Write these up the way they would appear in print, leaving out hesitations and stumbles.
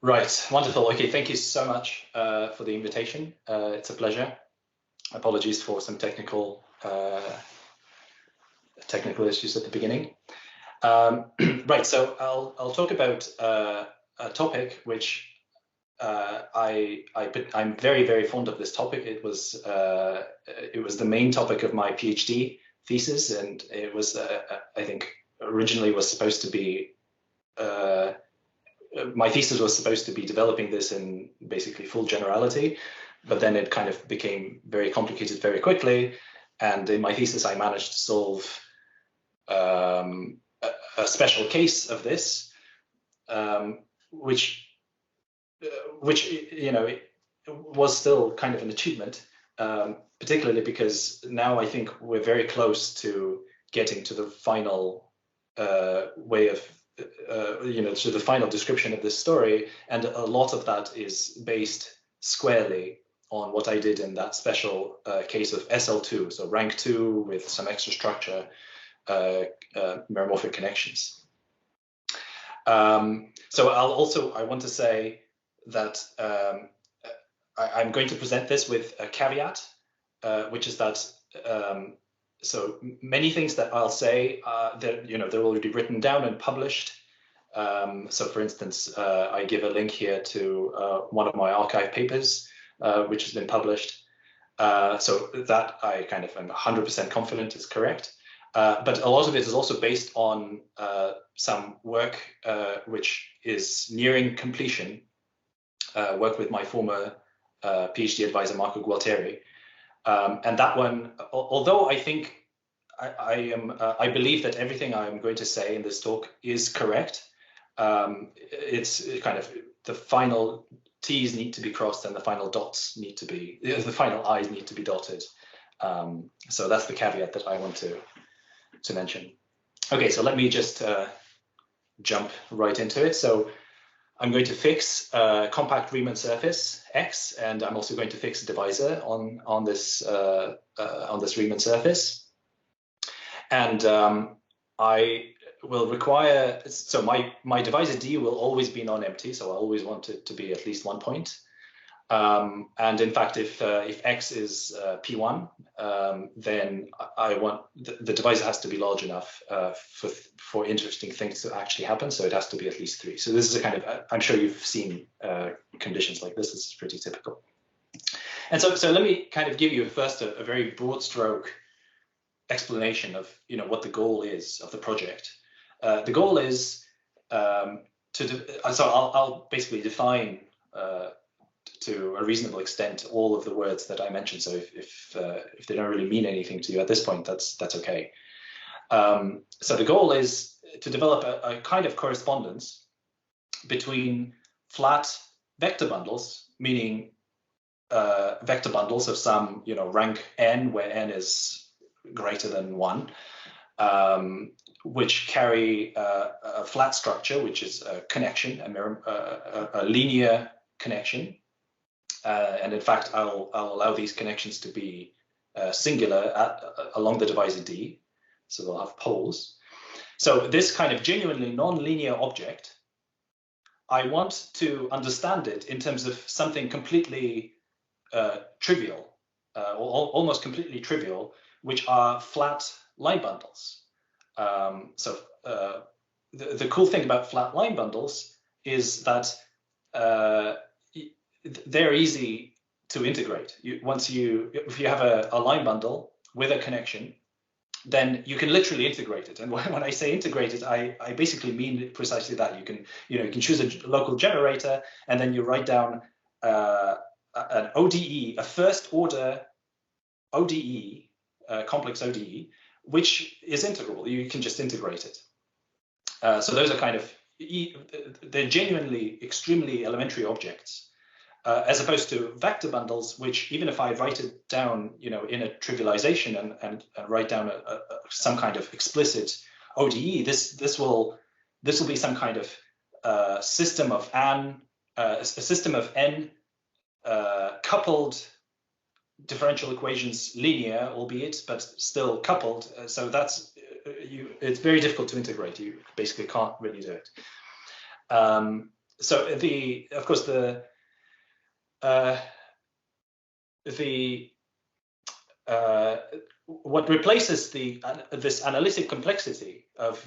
Right, wonderful. Okay, thank you so much for the invitation. It's a pleasure. Apologies for some technical issues at the beginning. Right, so I'll talk about a topic which I'm very fond of. This topic. It was the main topic of my PhD thesis, and it was I think originally was supposed to be. My thesis was supposed to be developing this in basically full generality, but then it kind of became very complicated very quickly. And in my thesis, I managed to solve a special case of this, which you know, it was still kind of an achievement, particularly because now I think we're very close to getting to the final way of to the final description of this story, and a lot of that is based squarely on what I did in that special case of SL2, so rank 2 with some extra structure, meromorphic connections. So I want to say that I'm going to present this with a caveat, which is that so many things that I'll say, they're already written down and published. So, for instance, I give a link here to one of my archive papers, which has been published. So that I kind of am 100% confident is correct. But a lot of it is also based on some work which is nearing completion, work with my former PhD advisor, Marco Gualtieri. And that one, although I think I believe that everything I'm going to say in this talk is correct, it's kind of the final T's need to be crossed and the final dots need to be, the final I's need to be dotted. So that's the caveat that I want to mention. Okay, so let me just jump right into it. So I'm going to fix a compact Riemann surface X, and I'm also going to fix a divisor on this Riemann surface. And I will require, so my divisor D will always be non-empty, so I always want it to be at least 1 point. And in fact, if X is P1, then I want the divisor has to be large enough for interesting things to actually happen. So it has to be at least 3. So this is a kind of, I'm sure you've seen conditions like this. This is pretty typical. And so let me kind of give you first a very broad stroke explanation of what the goal is of the project. The goal is so I'll basically define to a reasonable extent all of the words that I mentioned. So if they don't really mean anything to you at this point, that's okay. So the goal is to develop a kind of correspondence between flat vector bundles, meaning vector bundles of some rank n, where n is greater than 1, which carry a flat structure, which is a connection, a linear connection. And in fact, I'll allow these connections to be singular along the divisor D, so they'll have poles. So this kind of genuinely non-linear object, I want to understand it in terms of something completely trivial, or almost completely trivial, which are flat line bundles. So the cool thing about flat line bundles is that they're easy to integrate. If you have a line bundle with a connection, then you can literally integrate it. And when I say integrate it, I basically mean precisely that. You can choose a local generator, and then you write down an ODE, a first order ODE, complex ODE, which is integrable. You can just integrate it. So those are kind of, they're genuinely extremely elementary objects. As opposed to vector bundles, which even if I write it down, in a trivialization and write down some kind of explicit ODE, this will be some kind of system of a system of n coupled differential equations, linear, albeit, but still coupled. So it's very difficult to integrate. You basically can't really do it. So of course what replaces this analytic complexity of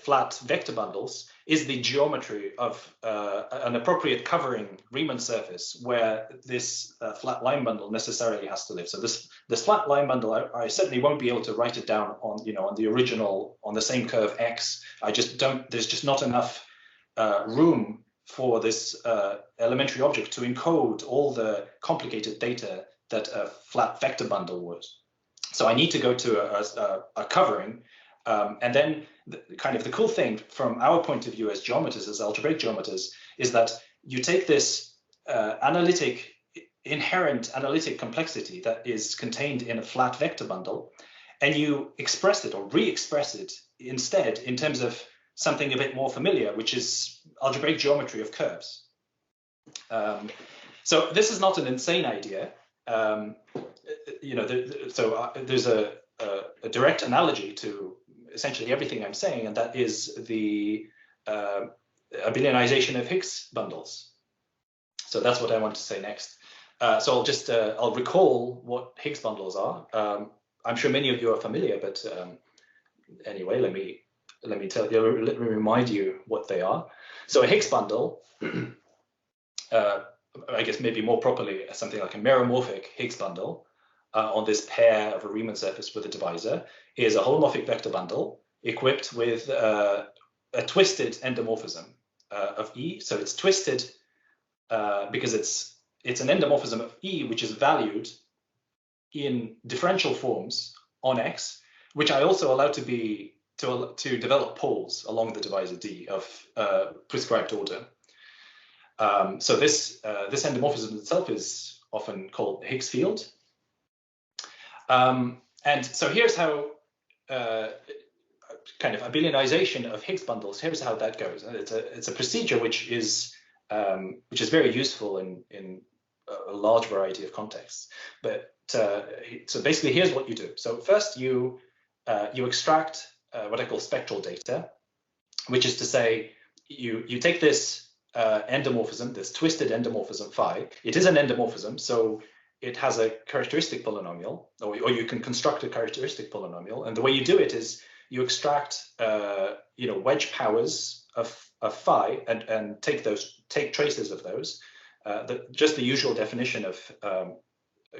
flat vector bundles is the geometry of an appropriate covering Riemann surface where this flat line bundle necessarily has to live. So this flat line bundle, I certainly won't be able to write it down on on the original, on the same curve X. I just don't. There's just not enough room for this elementary object to encode all the complicated data that a flat vector bundle would. So I need to go to a covering, and then the cool thing from our point of view as geometers, as algebraic geometers, is that you take this inherent analytic complexity that is contained in a flat vector bundle, and you express it or re-express it instead in terms of something a bit more familiar, which is algebraic geometry of curves. So this is not an insane idea. There's a direct analogy to essentially everything I'm saying, and that is the Abelianization of Hicks bundles. So that's what I want to say next. So I'll recall what Higgs bundles are. I'm sure many of you are familiar, but anyway, let me remind you what they are. So a Higgs bundle, I guess maybe more properly something like a meromorphic Higgs bundle on this pair of a Riemann surface with a divisor, is a holomorphic vector bundle equipped with a twisted endomorphism of E. So it's twisted because it's an endomorphism of E, which is valued in differential forms on X, which I also allow to develop poles along the divisor D of prescribed order. So this endomorphism itself is often called the Higgs field. And so here's how kind of Abelianization of Higgs bundles. Here's how that goes. It's a procedure which is very useful in a large variety of contexts. But so basically, here's what you do. So first, you extract what I call spectral data, which is to say, you take this endomorphism, this twisted endomorphism phi. It is an endomorphism, so it has a characteristic polynomial, or you can construct a characteristic polynomial. And the way you do it is you extract wedge powers of phi and take traces of those. Just the usual definition of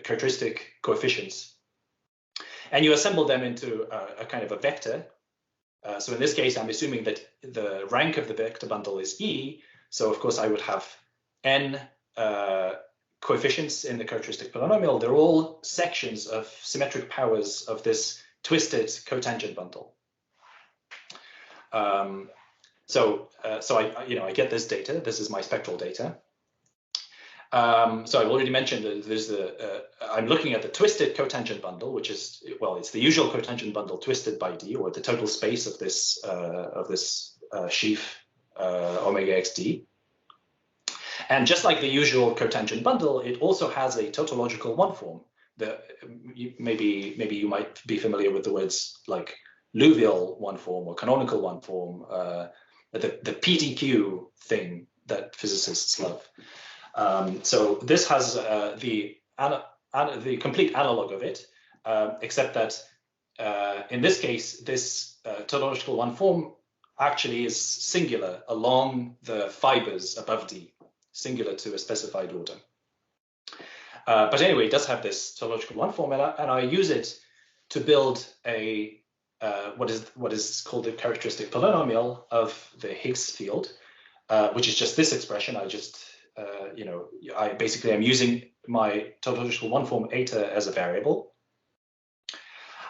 characteristic coefficients, and you assemble them into a kind of a vector. So in this case, I'm assuming that the rank of the vector bundle is E. So of course, I would have n coefficients in the characteristic polynomial. They're all sections of symmetric powers of this twisted cotangent bundle. So I get this data. This is my spectral data. So I've already mentioned that there's I'm looking at the twisted cotangent bundle, which is, well, it's the usual cotangent bundle twisted by D, or the total space of this sheaf omega xd. And just like the usual cotangent bundle, it also has a tautological one form. Maybe you might be familiar with the words like Liouville one form or canonical one form, the PDQ thing that physicists love. So this has the complete analog of it, except that in this case, this tautological one form actually is singular along the fibers above D, singular to a specified order. But anyway, it does have this tautological one form, and I use it to build a what is called the characteristic polynomial of the Higgs field, which is just this expression. I'm using my tautological one form eta as a variable.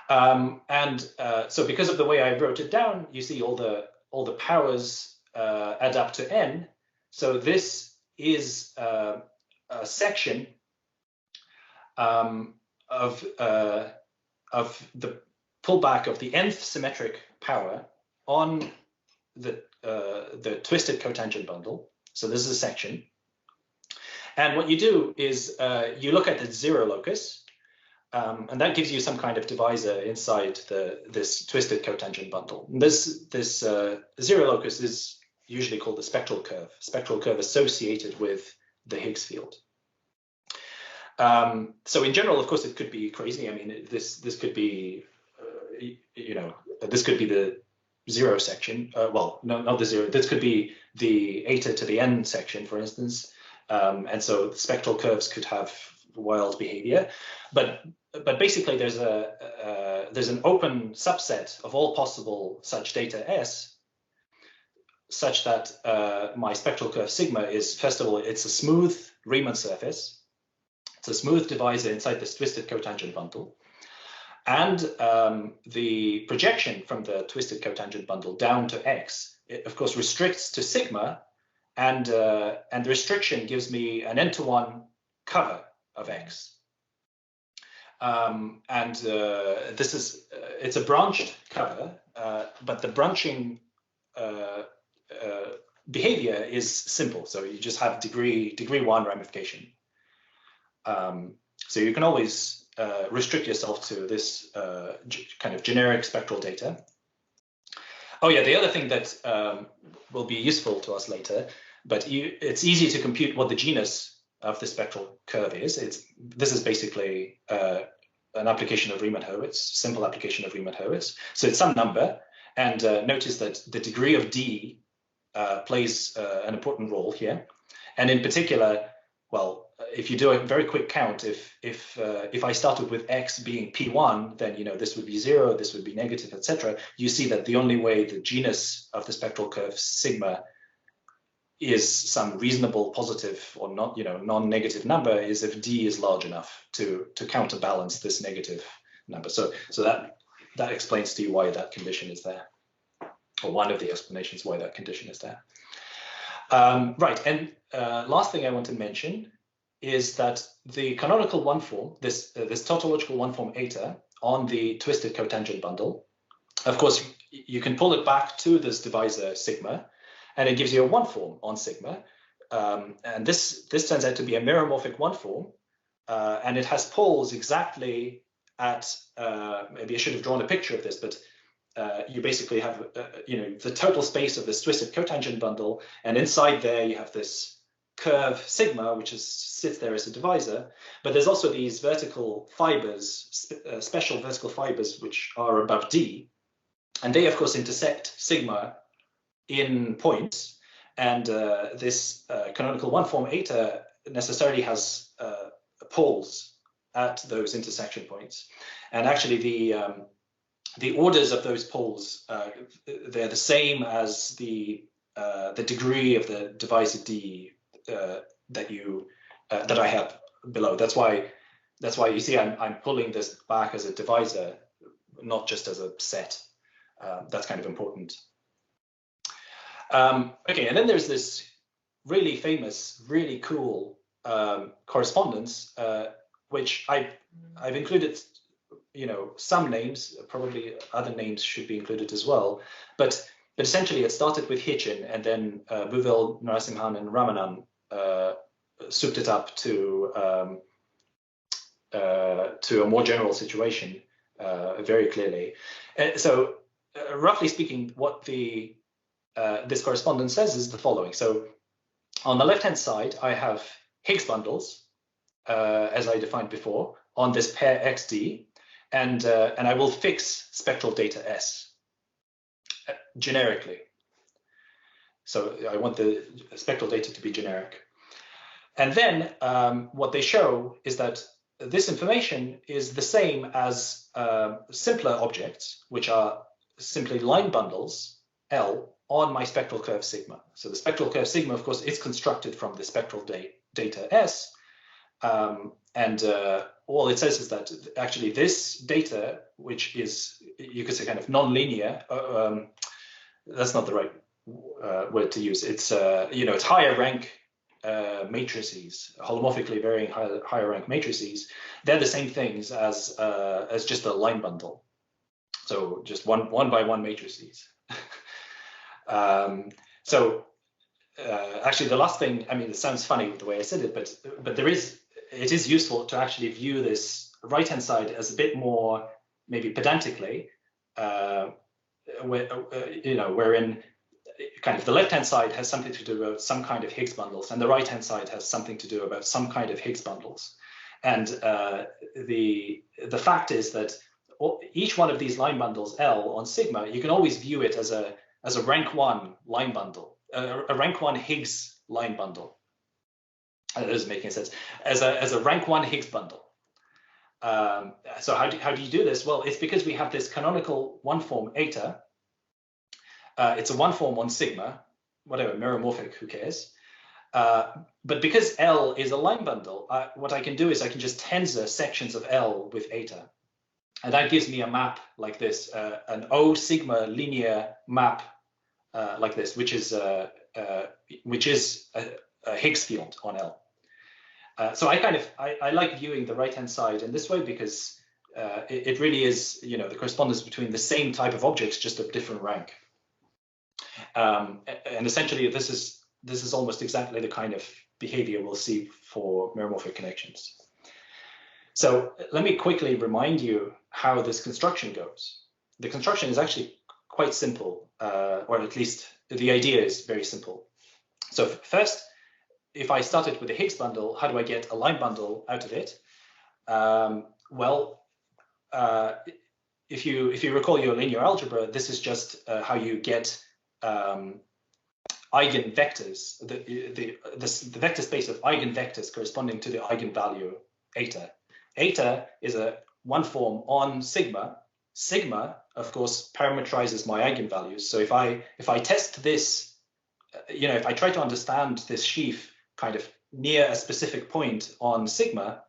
So because of the way I wrote it down, you see all the powers add up to n. So this is a section of the pullback of the nth symmetric power on the twisted cotangent bundle. So this is a section. And what you do is you look at the zero locus, and that gives you some kind of divisor inside this twisted cotangent bundle. And this zero locus is usually called the spectral curve associated with the Higgs field. So in general, of course, it could be crazy. I mean, this could be, this could be the zero section. Well, no, not the zero. This could be the eta to the n section, for instance. And so spectral curves could have wild behavior. But basically, there's an open subset of all possible such data S, such that my spectral curve sigma is, first of all, it's a smooth Riemann surface. It's a smooth divisor inside this twisted cotangent bundle. And the projection from the twisted cotangent bundle down to X, it of course restricts to sigma, and the restriction gives me an n-to-1 cover of X. This is, it's a branched cover, but the branching behavior is simple. So you just have degree 1 ramification. So you can always restrict yourself to this kind of generic spectral data. Oh yeah, the other thing that will be useful to us later, but it's easy to compute what the genus of the spectral curve is. This is basically an application of Riemann-Hurwitz, simple application of Riemann-Hurwitz. So it's some number, and notice that the degree of D plays an important role here. And in particular, well, if you do a very quick count, if I started with X being P1, then this would be 0, this would be negative, etc. You see that the only way the genus of the spectral curve sigma is some reasonable positive or not, non-negative number is if D is large enough to counterbalance this negative number. So that explains to you why that condition is there, or one of the explanations why that condition is there. Right, and last thing I want to mention is that the canonical one form, this tautological one form eta on the twisted cotangent bundle, of course, you can pull it back to this divisor sigma, and it gives you a one form on sigma. And this turns out to be a meromorphic one form, and it has poles exactly at, maybe I should have drawn a picture of this, but you basically have, the total space of this twisted cotangent bundle, and inside there you have this curve sigma, which sits there as a divisor, but there's also these vertical fibers, special vertical fibers, which are above D, and they of course intersect sigma in points, and this canonical one form eta necessarily has poles at those intersection points, and actually the orders of those poles, they're the same as the degree of the divisor D that I have below. That's why you see I'm pulling this back as a divisor, not just as a set. That's kind of important. Okay, and then there's this really famous, really cool correspondence, which I've included, some names, probably other names should be included as well, but essentially it started with Hitchin, and then Bhuvel, Narasimhan, and Ramanan souped it up to a more general situation very clearly. So roughly speaking, what this correspondence says is the following. So on the left-hand side, I have Higgs bundles, as I defined before, on this pair XD, and I will fix spectral data S generically. So I want the spectral data to be generic. And then what they show is that this information is the same as simpler objects, which are simply line bundles, L, on my spectral curve sigma. So the spectral curve sigma, of course, is constructed from the spectral data S. And all it says is that actually this data, which is, you could say, kind of non-linear, that's not the right word to use. It's, it's higher rank matrices, holomorphically varying higher rank matrices. They're the same things as just a line bundle. So just one by one matrices. Actually, the last thing, I mean, it sounds funny the way I said it, but it is useful to actually view this right-hand side as a bit more, maybe pedantically, wherein kind of the left-hand side has something to do about some kind of Higgs bundles, and the right-hand side has something to do about some kind of Higgs bundles. And the fact is that each one of these line bundles L on sigma, you can always view it as a rank 1 line bundle, a rank 1 Higgs line bundle. That doesn't make any sense. As a rank 1 Higgs bundle. So how do you do this? Well, it's because we have this canonical one form eta. It's a one form on sigma, whatever, meromorphic, who cares? But because L is a line bundle, what I can do is I can just tensor sections of L with eta. And that gives me a map like this, an O sigma linear map like this, which is a Higgs field on L. So I like viewing the right-hand side in this way because it really is, the correspondence between the same type of objects, just of different rank. And essentially, this is almost exactly the kind of behavior we'll see for meromorphic connections. So let me quickly remind you how this construction goes. The construction is actually quite simple, or at least the idea is very simple. So first, if I started with a Higgs bundle, how do I get a line bundle out of it? If you recall your linear algebra, this is just how you get eigenvectors, the vector space of eigenvectors corresponding to the eigenvalue eta. Eta is a one form on sigma. Sigma, of course, parametrizes my eigenvalues. So if I test this, if I try to understand this sheaf kind of near a specific point on sigma,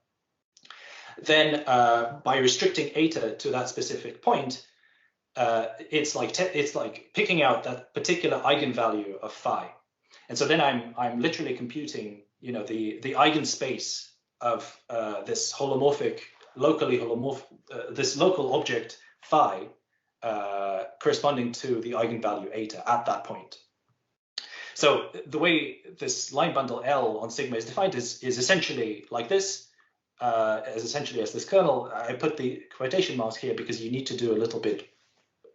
then by restricting eta to that specific point, it's like picking out that particular eigenvalue of phi. And so then I'm literally computing, the eigenspace of this holomorphic, this local object phi corresponding to the eigenvalue eta at that point. So the way this line bundle L on sigma is defined is essentially like this, as this kernel. I put the quotation marks here because you need to do a little bit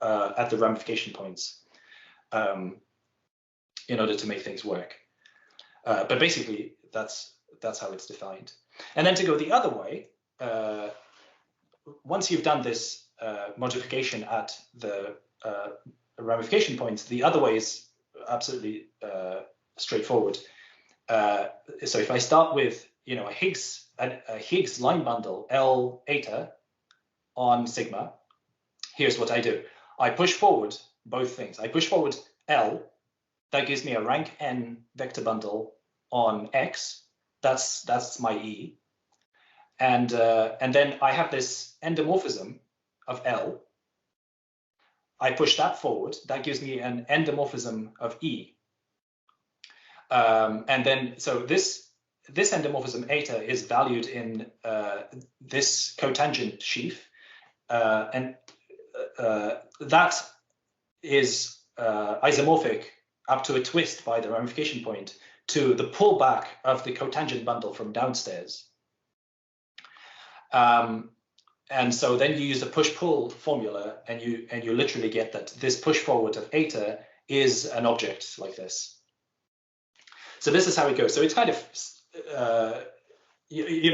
at the ramification points in order to make things work. But basically, that's how it's defined. And then to go the other way, once you've done this modification at the ramification points, the other way is absolutely straightforward. So if I start with a Higgs line bundle L eta on sigma, here's what I do. I push forward both things. I push forward L, that gives me a rank n vector bundle on X. That's my E. And then I have this endomorphism of L. I push that forward. That gives me an endomorphism of E. And then, so this endomorphism eta is valued in this cotangent sheaf. And that is isomorphic up to a twist by the ramification point to the pullback of the cotangent bundle from downstairs. And so then you use the push-pull formula, and you literally get that this push forward of eta is an object like this. So this is how it goes. So it's kind of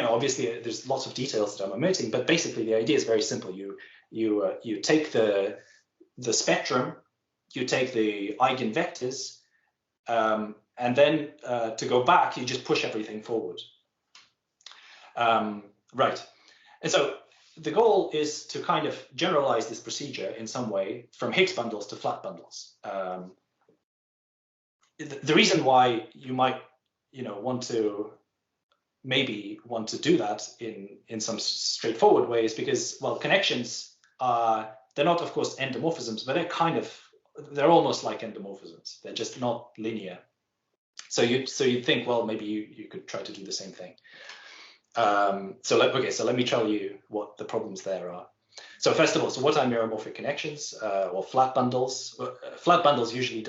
obviously there's lots of details that I'm omitting, but basically the idea is very simple. You take the spectrum, you take the eigenvectors, and then to go back, you just push everything forward. Right. And so the goal is to kind of generalize this procedure in some way from Higgs bundles to flat bundles. The reason why you might, want to do that in some straightforward way is because, well, connections are, they're not, of course, endomorphisms, but they're almost like endomorphisms. They're just not linear. So you'd think, well, maybe you could try to do the same thing. So let me tell you what the problems there are. So first of all, so what are meromorphic connections or flat bundles? Flat bundles usually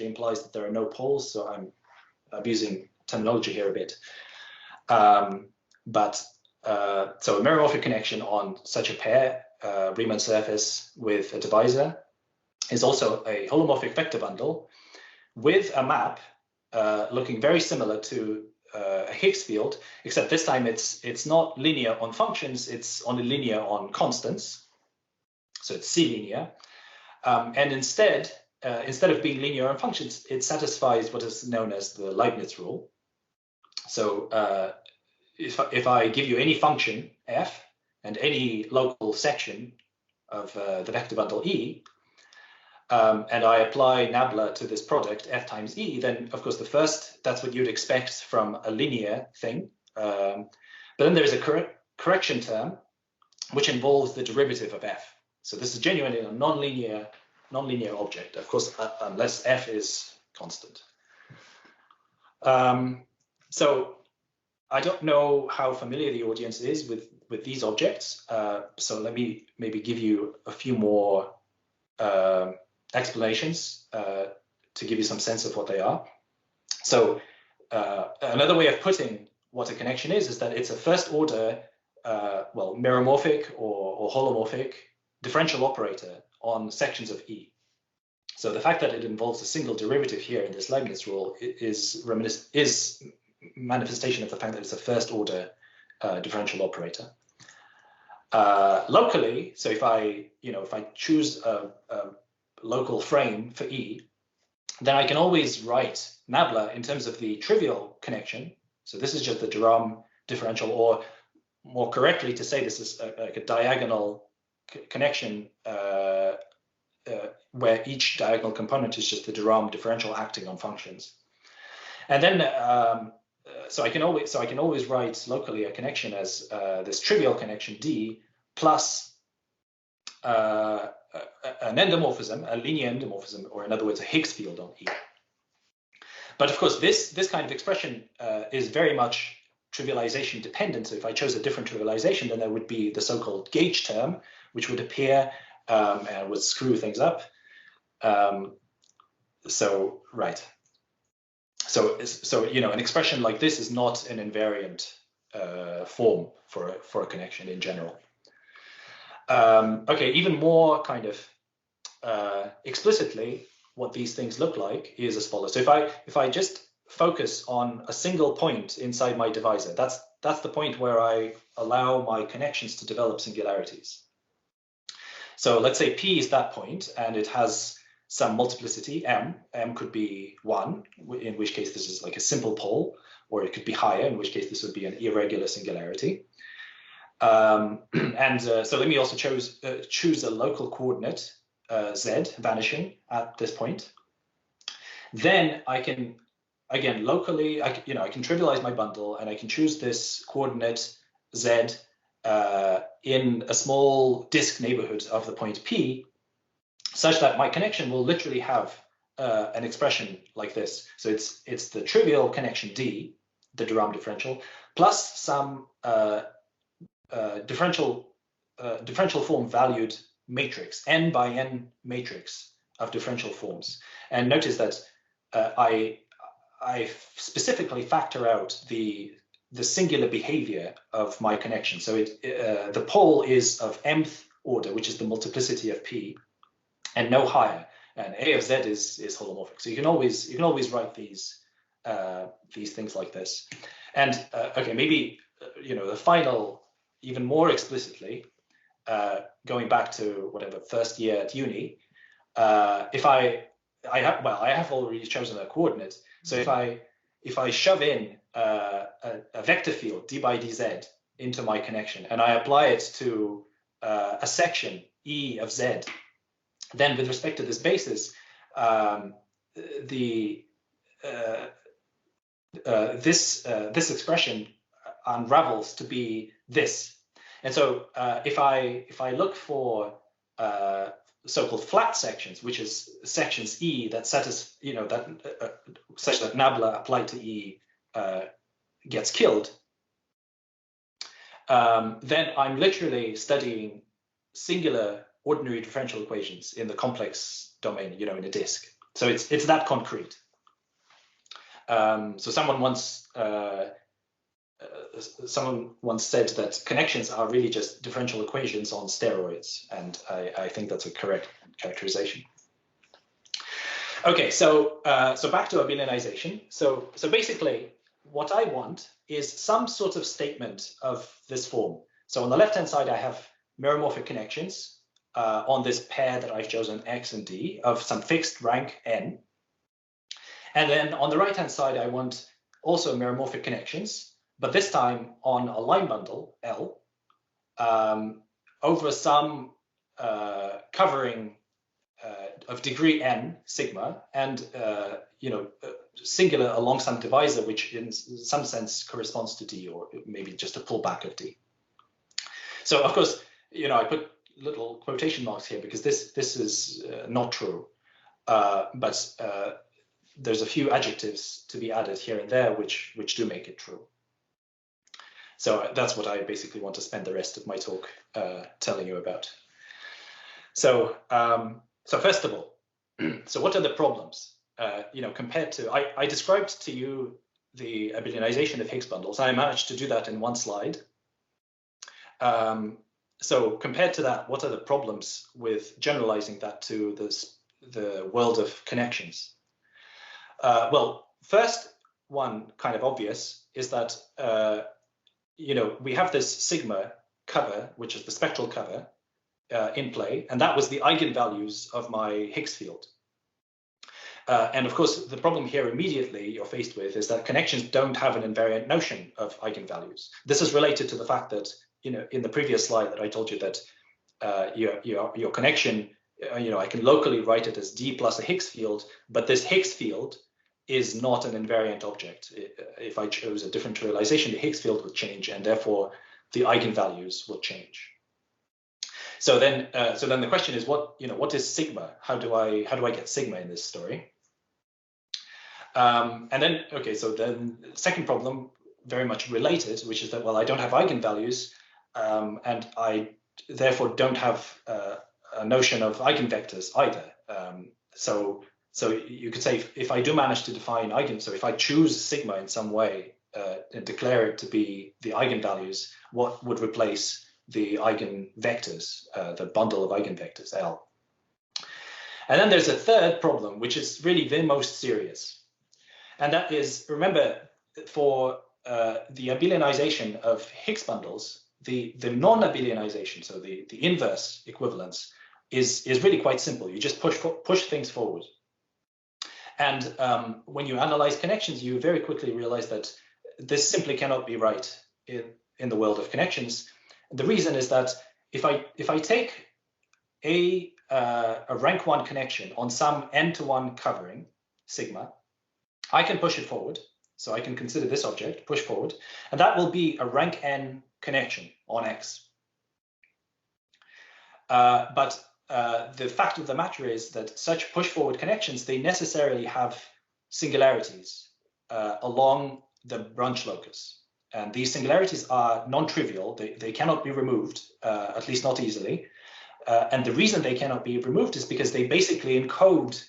implies that there are no poles. So I'm abusing terminology here a bit. So a meromorphic connection on such a pair, Riemann surface with a divisor, is also a holomorphic vector bundle with a map looking very similar to a Higgs field, except this time it's not linear on functions, it's only linear on constants. So it's C-linear. And instead of being linear on functions, it satisfies what is known as the Leibniz rule. So if I give you any function f and any local section of the vector bundle E, and I apply nabla to this product f times E, then of course that's what you'd expect from a linear thing. But then there's a correction term which involves the derivative of f. So this is genuinely a nonlinear object, of course, unless f is constant. So I don't know how familiar the audience is with these objects. So let me maybe give you a few more explanations to give you some sense of what they are. So another way of putting what a connection is that it's a first order, well, meromorphic or holomorphic differential operator on sections of E. So the fact that it involves a single derivative here in this Leibniz rule is manifestation of the fact that it's a first order differential operator. Locally, so if I choose a local frame for E, then I can always write nabla in terms of the trivial connection. So this is just the de Rham differential, or more correctly to say this is like a diagonal connection where each diagonal component is just the de Rham differential acting on functions. And then so I can always write locally a connection as this trivial connection D plus an endomorphism, a linear endomorphism, or in other words, a Higgs field on E. But of course, this kind of expression is very much trivialization dependent. So if I chose a different trivialization, then there would be the so-called gauge term, which would appear and would screw things up. So an expression like this is not an invariant form for a connection in general. Okay, even more kind of explicitly, what these things look like is as follows. So if I just focus on a single point inside my divisor, that's the point where I allow my connections to develop singularities. So let's say P is that point, and it has some multiplicity M. M could be 1, in which case this is like a simple pole, or it could be higher, in which case this would be an irregular singularity. So let me also choose a local coordinate, Z, vanishing at this point. Then I can, again, locally, I can trivialize my bundle, and I can choose this coordinate Z in a small disk neighborhood of the point P, such that my connection will literally have an expression like this. So it's the trivial connection D, the de Rham differential, plus some differential form valued matrix, n by n matrix of differential forms. And notice that I specifically factor out the singular behavior of my connection. So the pole is of mth order, which is the multiplicity of P, and no higher. And A of Z is holomorphic. So you can always write these things like this. And okay, maybe the final, even more explicitly, going back to whatever first year at uni, if I have already chosen a coordinate. So if I shove in a vector field d by dz into my connection, and I apply it to a section E of Z, then with respect to this basis, this expression unravels to be this. And so if I look for so-called flat sections, which is sections E that such that nabla applied to E gets killed, then I'm literally studying singular ordinary differential equations in the complex domain, in a disk. So it's that concrete. So someone once said that connections are really just differential equations on steroids, and I think that's a correct characterization. Okay, so back to Abelianization. So basically, what I want is some sort of statement of this form. So on the left-hand side, I have meromorphic connections on this pair that I've chosen, X and D, of some fixed rank n. And then on the right-hand side, I want also meromorphic connections, but this time on a line bundle, L, over some covering of degree n, sigma, and singular along some divisor, which in some sense corresponds to D, or maybe just a pullback of D. So of course, I put little quotation marks here because this is not true, but there's a few adjectives to be added here and there which do make it true. So that's what I basically want to spend the rest of my talk telling you about. So first of all, so what are the problems? Compared to, I described to you the Abelianization of Higgs bundles. I managed to do that in one slide. So compared to that, what are the problems with generalizing that to the world of connections? Well, first one, kind of obvious, is that we have this sigma cover, which is the spectral cover, in play, and that was the eigenvalues of my Higgs field. And of course, the problem here immediately you're faced with is that connections don't have an invariant notion of eigenvalues. This is related to the fact that, in the previous slide that I told you that your connection, I can locally write it as D plus a Higgs field, but this Higgs field is not an invariant object. If I chose a different realization, the Higgs field would change, and therefore the eigenvalues will change. So then the question is, what is sigma? How do I get sigma in this story? And then, okay, so then the second problem, very much related, which is that, well, I don't have eigenvalues, and I therefore don't have a notion of eigenvectors either. So you could say if I do manage to define so if I choose sigma in some way and declare it to be the eigenvalues, what would replace the eigenvectors, the bundle of eigenvectors, L? And then there's a third problem, which is really the most serious. And that is, remember, for the Abelianization of Higgs bundles, the non-Abelianization, so the inverse equivalence, is really quite simple. You just push things forward. And when you analyze connections, you very quickly realize that this simply cannot be right in the world of connections. The reason is that if I take a rank 1 connection on some n-to-1 covering, sigma, I can push it forward. So I can consider this object, push forward, and that will be a rank n connection on X. But the fact of the matter is that such push forward connections, they necessarily have singularities along the branch locus. And these singularities are non-trivial. They cannot be removed, at least not easily. And the reason they cannot be removed is because they basically encode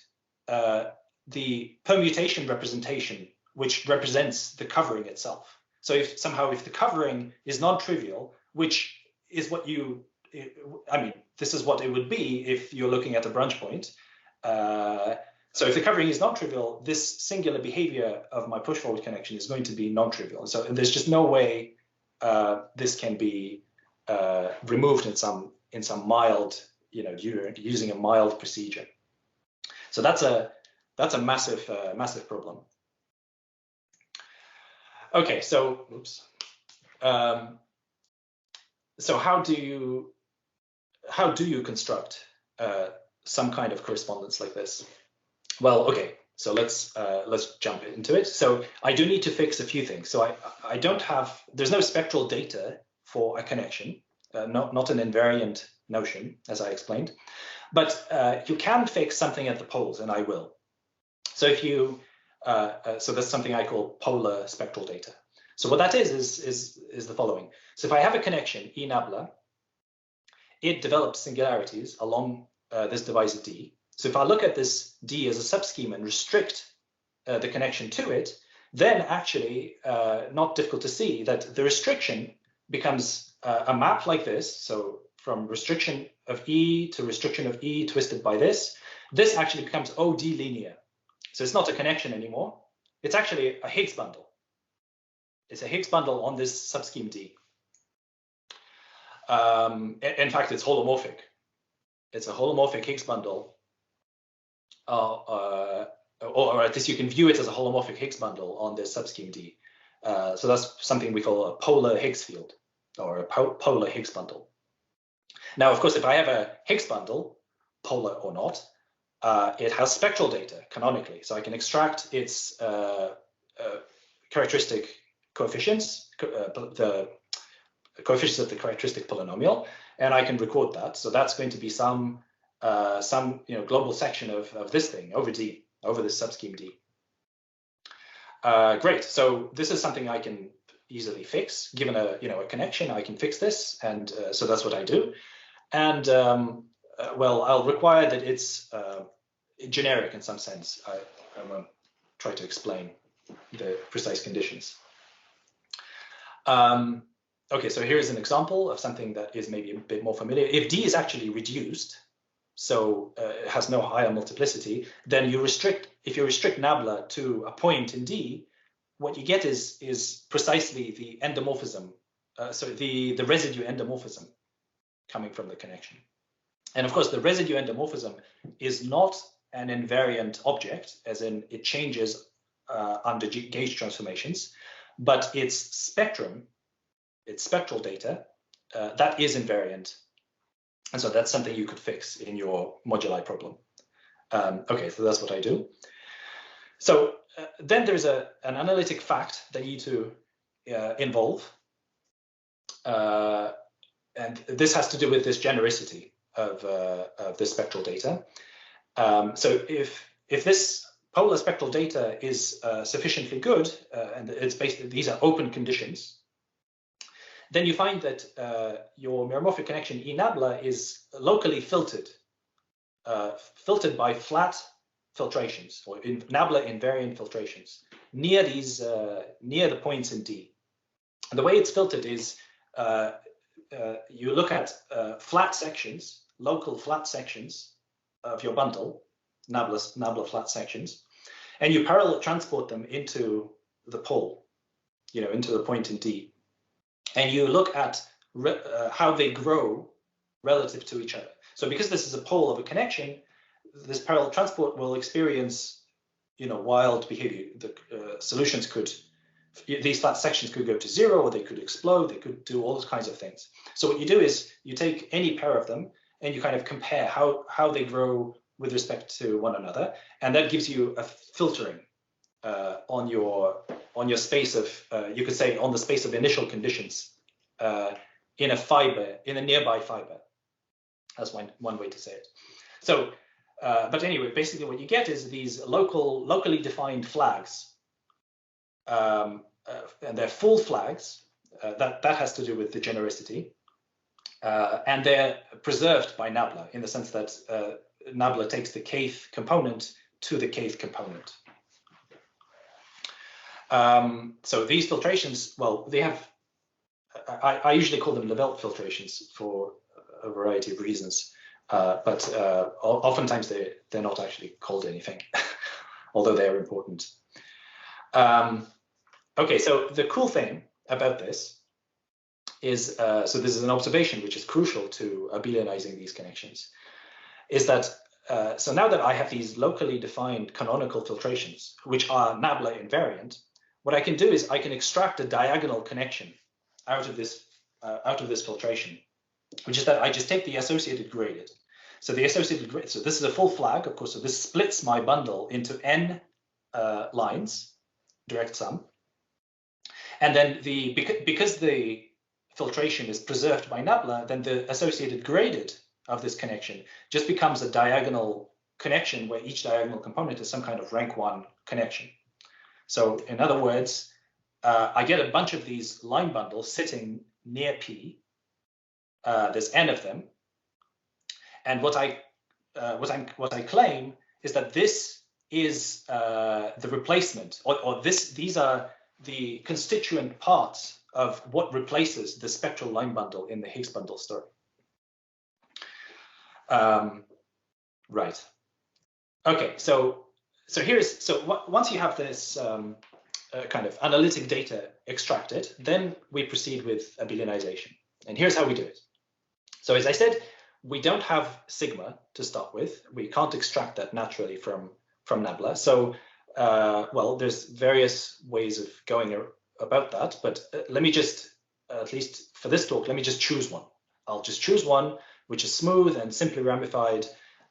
the permutation representation, which represents the covering itself. So if the covering is non-trivial, which is what this is what it would be if you're looking at a branch point. So if the covering is non-trivial, this singular behavior of my push-forward connection is going to be non-trivial. So there's just no way this can be removed in some mild, using a mild procedure. So that's a massive problem. Okay, so oops. So how do you construct some kind of correspondence like this? Well, okay, so let's jump into it. So I do need to fix a few things. So there's no spectral data for a connection, not an invariant notion, as I explained, but you can fix something at the poles, and I will. So so that's something I call polar spectral data. So what that is the following. So if I have a connection, E nabla, it develops singularities along this divisor D. So if I look at this D as a subscheme and restrict the connection to it, then actually not difficult to see that the restriction becomes a map like this. So from restriction of E to restriction of E twisted by this actually becomes OD linear. So it's not a connection anymore. It's actually a Higgs bundle. It's a Higgs bundle on this subscheme D. In fact, it's holomorphic. It's a holomorphic Higgs bundle, or at least you can view it as a holomorphic Higgs bundle on this subscheme D. So that's something we call a polar Higgs field, or a polar Higgs bundle. Now, of course, if I have a Higgs bundle, polar or not, it has spectral data canonically, so I can extract its characteristic coefficients, the coefficients of the characteristic polynomial, and I can record that. So that's going to be some global section of this thing over D, over this subscheme D. Great. So this is something I can easily fix. Given a connection, I can fix this, and so that's what I do. And well, I'll require that it's generic in some sense. I won't try to explain the precise conditions. Okay, so here's an example of something that is maybe a bit more familiar. If D is actually reduced, so it has no higher multiplicity, then if you restrict nabla to a point in D, what you get is precisely the endomorphism, the residue endomorphism coming from the connection. And of course, the residue endomorphism is not an invariant object, as in it changes under gauge transformations, but its spectrum, its spectral data, that is invariant. And so that's something you could fix in your moduli problem. Okay, so that's what I do. So then there's an analytic fact that you need to involve. And this has to do with this genericity of the spectral data. So if this polar spectral data is sufficiently good, and it's basically these are open conditions, then you find that your meromorphic connection E nabla is locally filtered, filtered by flat filtrations, or nabla invariant filtrations near these near the points in D. And the way it's filtered is you look at flat sections, local flat sections of your bundle, nabla flat sections, and you parallel transport them into the pole, into the point in D. And you look at how they grow relative to each other. So because this is a pole of a connection, this parallel transport will experience, wild behavior. The solutions these flat sections could go to zero, or they could explode, they could do all those kinds of things. So what you do is you take any pair of them and you kind of compare how they grow with respect to one another, and that gives you a filtering on your space of, you could say, on the space of initial conditions in a nearby fiber. That's one way to say it. So, but anyway, basically what you get is these locally defined flags, and they're full flags. That has to do with the genericity, and they're preserved by nabla in the sense that nabla takes the kth component to the kth component. So these filtrations, well, they have, I usually call them Levelt filtrations for a variety of reasons, but oftentimes they're not actually called anything, although they are important. Okay, so the cool thing about this is, so this is an observation which is crucial to Abelianizing these connections, is that, so now that I have these locally defined canonical filtrations, which are nabla invariant, what I can do is I can extract a diagonal connection out of this filtration, which is that I just take the associated graded. So the associated graded, so this is a full flag, of course, so this splits my bundle into n lines, direct sum. And then because the filtration is preserved by nabla, then the associated graded of this connection just becomes a diagonal connection where each diagonal component is some kind of rank 1 connection. So in other words, I get a bunch of these line bundles sitting near P. There's n of them, and what I claim is that this is the replacement, or these are the constituent parts of what replaces the spectral line bundle in the Higgs bundle story. Right. Okay, so once you have this kind of analytic data extracted, then we proceed with abelianization. And here's how we do it. So as I said, we don't have sigma to start with. We can't extract that naturally from nabla. So, well, there's various ways of going about that. But let me just, at least for this talk, let me just choose one. I'll just choose one which is smooth and simply ramified,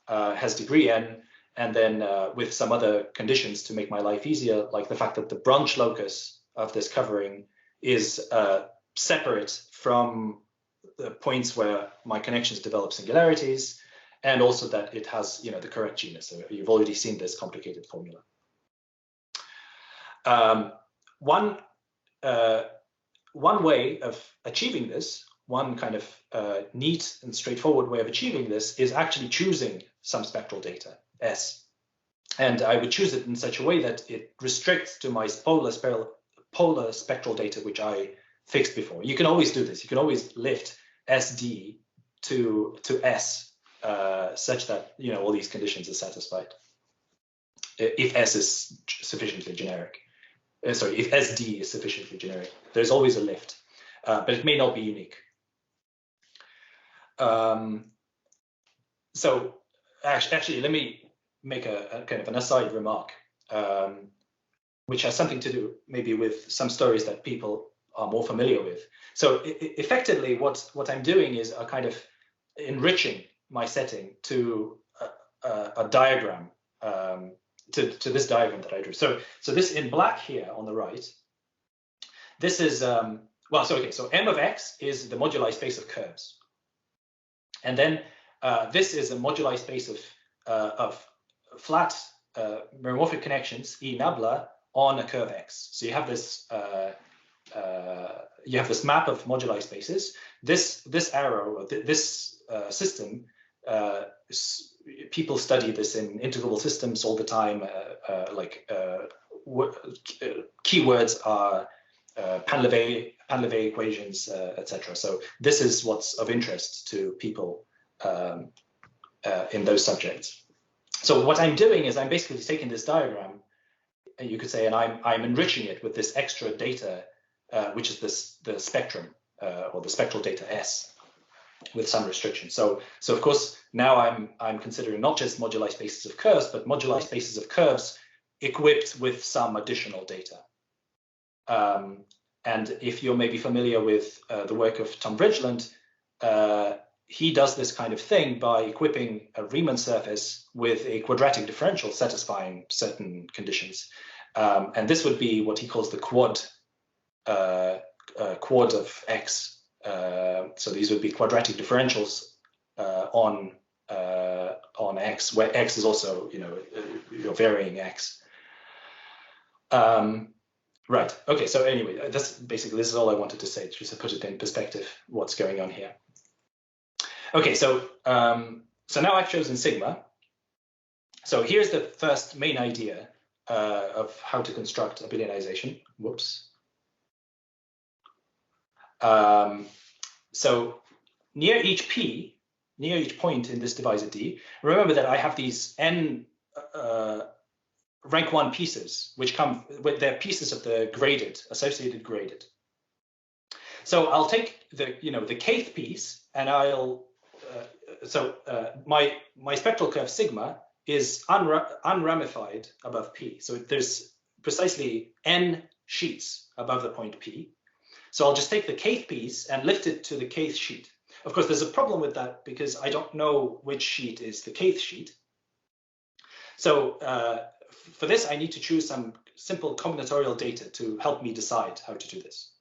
has degree n, and then with some other conditions to make my life easier, like the fact that the branch locus of this covering is separate from the points where my connections develop singularities, and also that it has, the correct genus. So you've already seen this complicated formula. One way of achieving this, one kind of neat and straightforward way of achieving this, is actually choosing some spectral data, S. And I would choose it in such a way that it restricts to my polar spectral data, which I fixed before. You can always do this. You can always lift SD to S such that all these conditions are satisfied. If S is sufficiently generic. Sorry, if SD is sufficiently generic, there's always a lift, but it may not be unique. So actually, let me make a kind of an aside remark, which has something to do maybe with some stories that people are more familiar with. So effectively, what I'm doing is a kind of enriching my setting to a diagram, to this diagram that I drew. So this in black here on the right, this is, so M of X is the moduli space of curves. And then this is a moduli space of flat meromorphic connections, E nabla, on a curve X. So you have this map of moduli spaces. This arrow, this system, people study this in integrable systems all the time. Keywords are Panlevé equations, etc. So this is what's of interest to people in those subjects. So what I'm doing is I'm basically taking this diagram, you could say, and I'm enriching it with this extra data, which is the spectrum or the spectral data S, with some restrictions. So of course now I'm considering not just moduli spaces of curves, but moduli spaces of curves equipped with some additional data. And if you're maybe familiar with the work of Tom Bridgeland, he does this kind of thing by equipping a Riemann surface with a quadratic differential satisfying certain conditions. And this would be what he calls the quad of X. So these would be quadratic differentials on X, where X is also, your varying X. Right. Okay. So anyway, this is all I wanted to say, just to put it in perspective, what's going on here. Okay. So now I've chosen sigma. So here's the first main idea of how to construct abelianization. Whoops. So near each P, near each point in this divisor D, remember that I have these n rank 1 pieces, which come with their pieces of the associated graded. So I'll take the kth piece, and I'll my spectral curve sigma is unramified above P. So there's precisely n sheets above the point P. So I'll just take the kth piece and lift it to the kth sheet. Of course, there's a problem with that because I don't know which sheet is the kth sheet. So for this, I need to choose some simple combinatorial data to help me decide how to do this.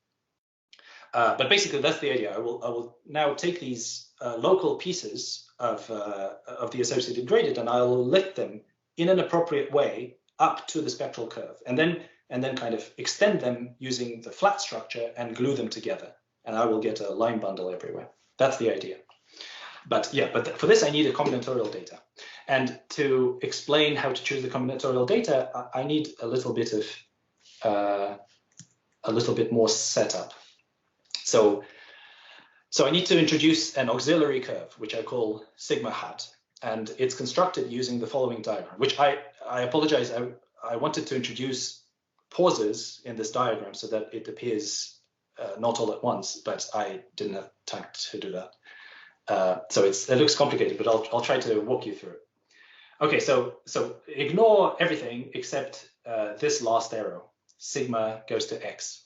But basically, that's the idea. I will now take these local pieces of the associated graded, and I'll lift them in an appropriate way up to the spectral curve, and then kind of extend them using the flat structure and glue them together, and I will get a line bundle everywhere. That's the idea. But yeah, for this I need a combinatorial data, and to explain how to choose the combinatorial data, I need a little bit more setup. So I need to introduce an auxiliary curve, which I call sigma hat, and it's constructed using the following diagram, which I I apologize. I wanted to introduce pauses in this diagram so that it appears not all at once, but I didn't have time to do that. So it looks complicated, but I'll try to walk you through it. Okay, so ignore everything except this last arrow. Sigma goes to x.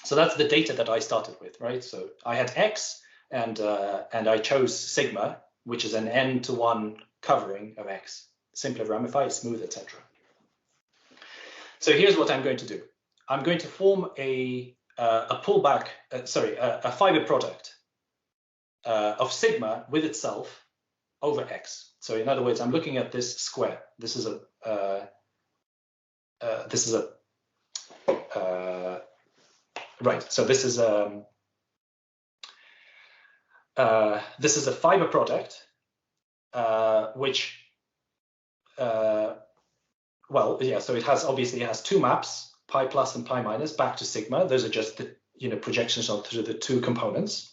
So that's the data that I started with, right? So I had x, and I chose sigma, which is an n-to-1 covering of x. Simply ramified, smooth, etc. So here's what I'm going to do. I'm going to form a pullback, a fiber product of sigma with itself over x. So in other words, I'm looking at this square. This is a right. So this is a fiber product which well, yeah. So it has two maps, pi plus and pi minus, back to sigma. Those are just the projections onto the two components.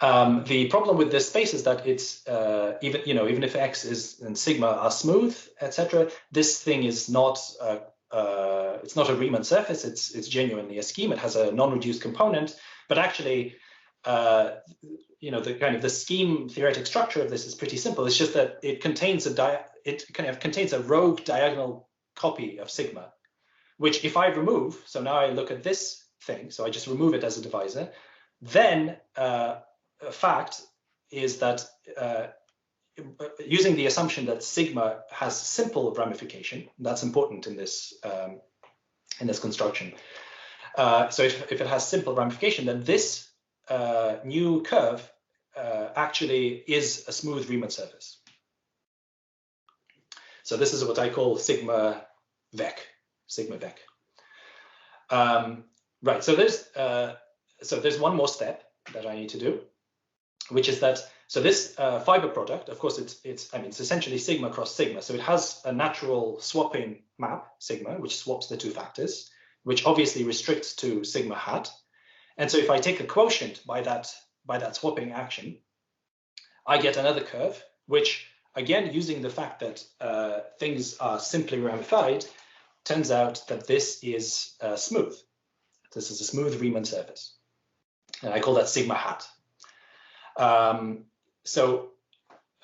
The problem with this space is that it's even if x and sigma are smooth, etc., this thing is not it's not a Riemann surface. It's genuinely a scheme. It has a non-reduced component, but actually, the scheme theoretic structure of this is pretty simple. It's just that it contains a rogue diagonal copy of sigma, which if I remove, so now I look at this thing, so I just remove it as a divisor, then a fact is that using the assumption that sigma has simple ramification, that's important in this construction. So if it has simple ramification, then this new curve actually is a smooth Riemann surface. So this is what I call sigma vec. Right. So there's one more step that I need to do, which is that this fiber product, of course, it's essentially sigma cross sigma. So it has a natural swapping map sigma, which swaps the two factors, which obviously restricts to sigma hat. And so if I take a quotient by that swapping action, I get another curve, which again, using the fact that things are simply ramified, turns out that this is smooth. This is a smooth Riemann surface. And I call that sigma hat. So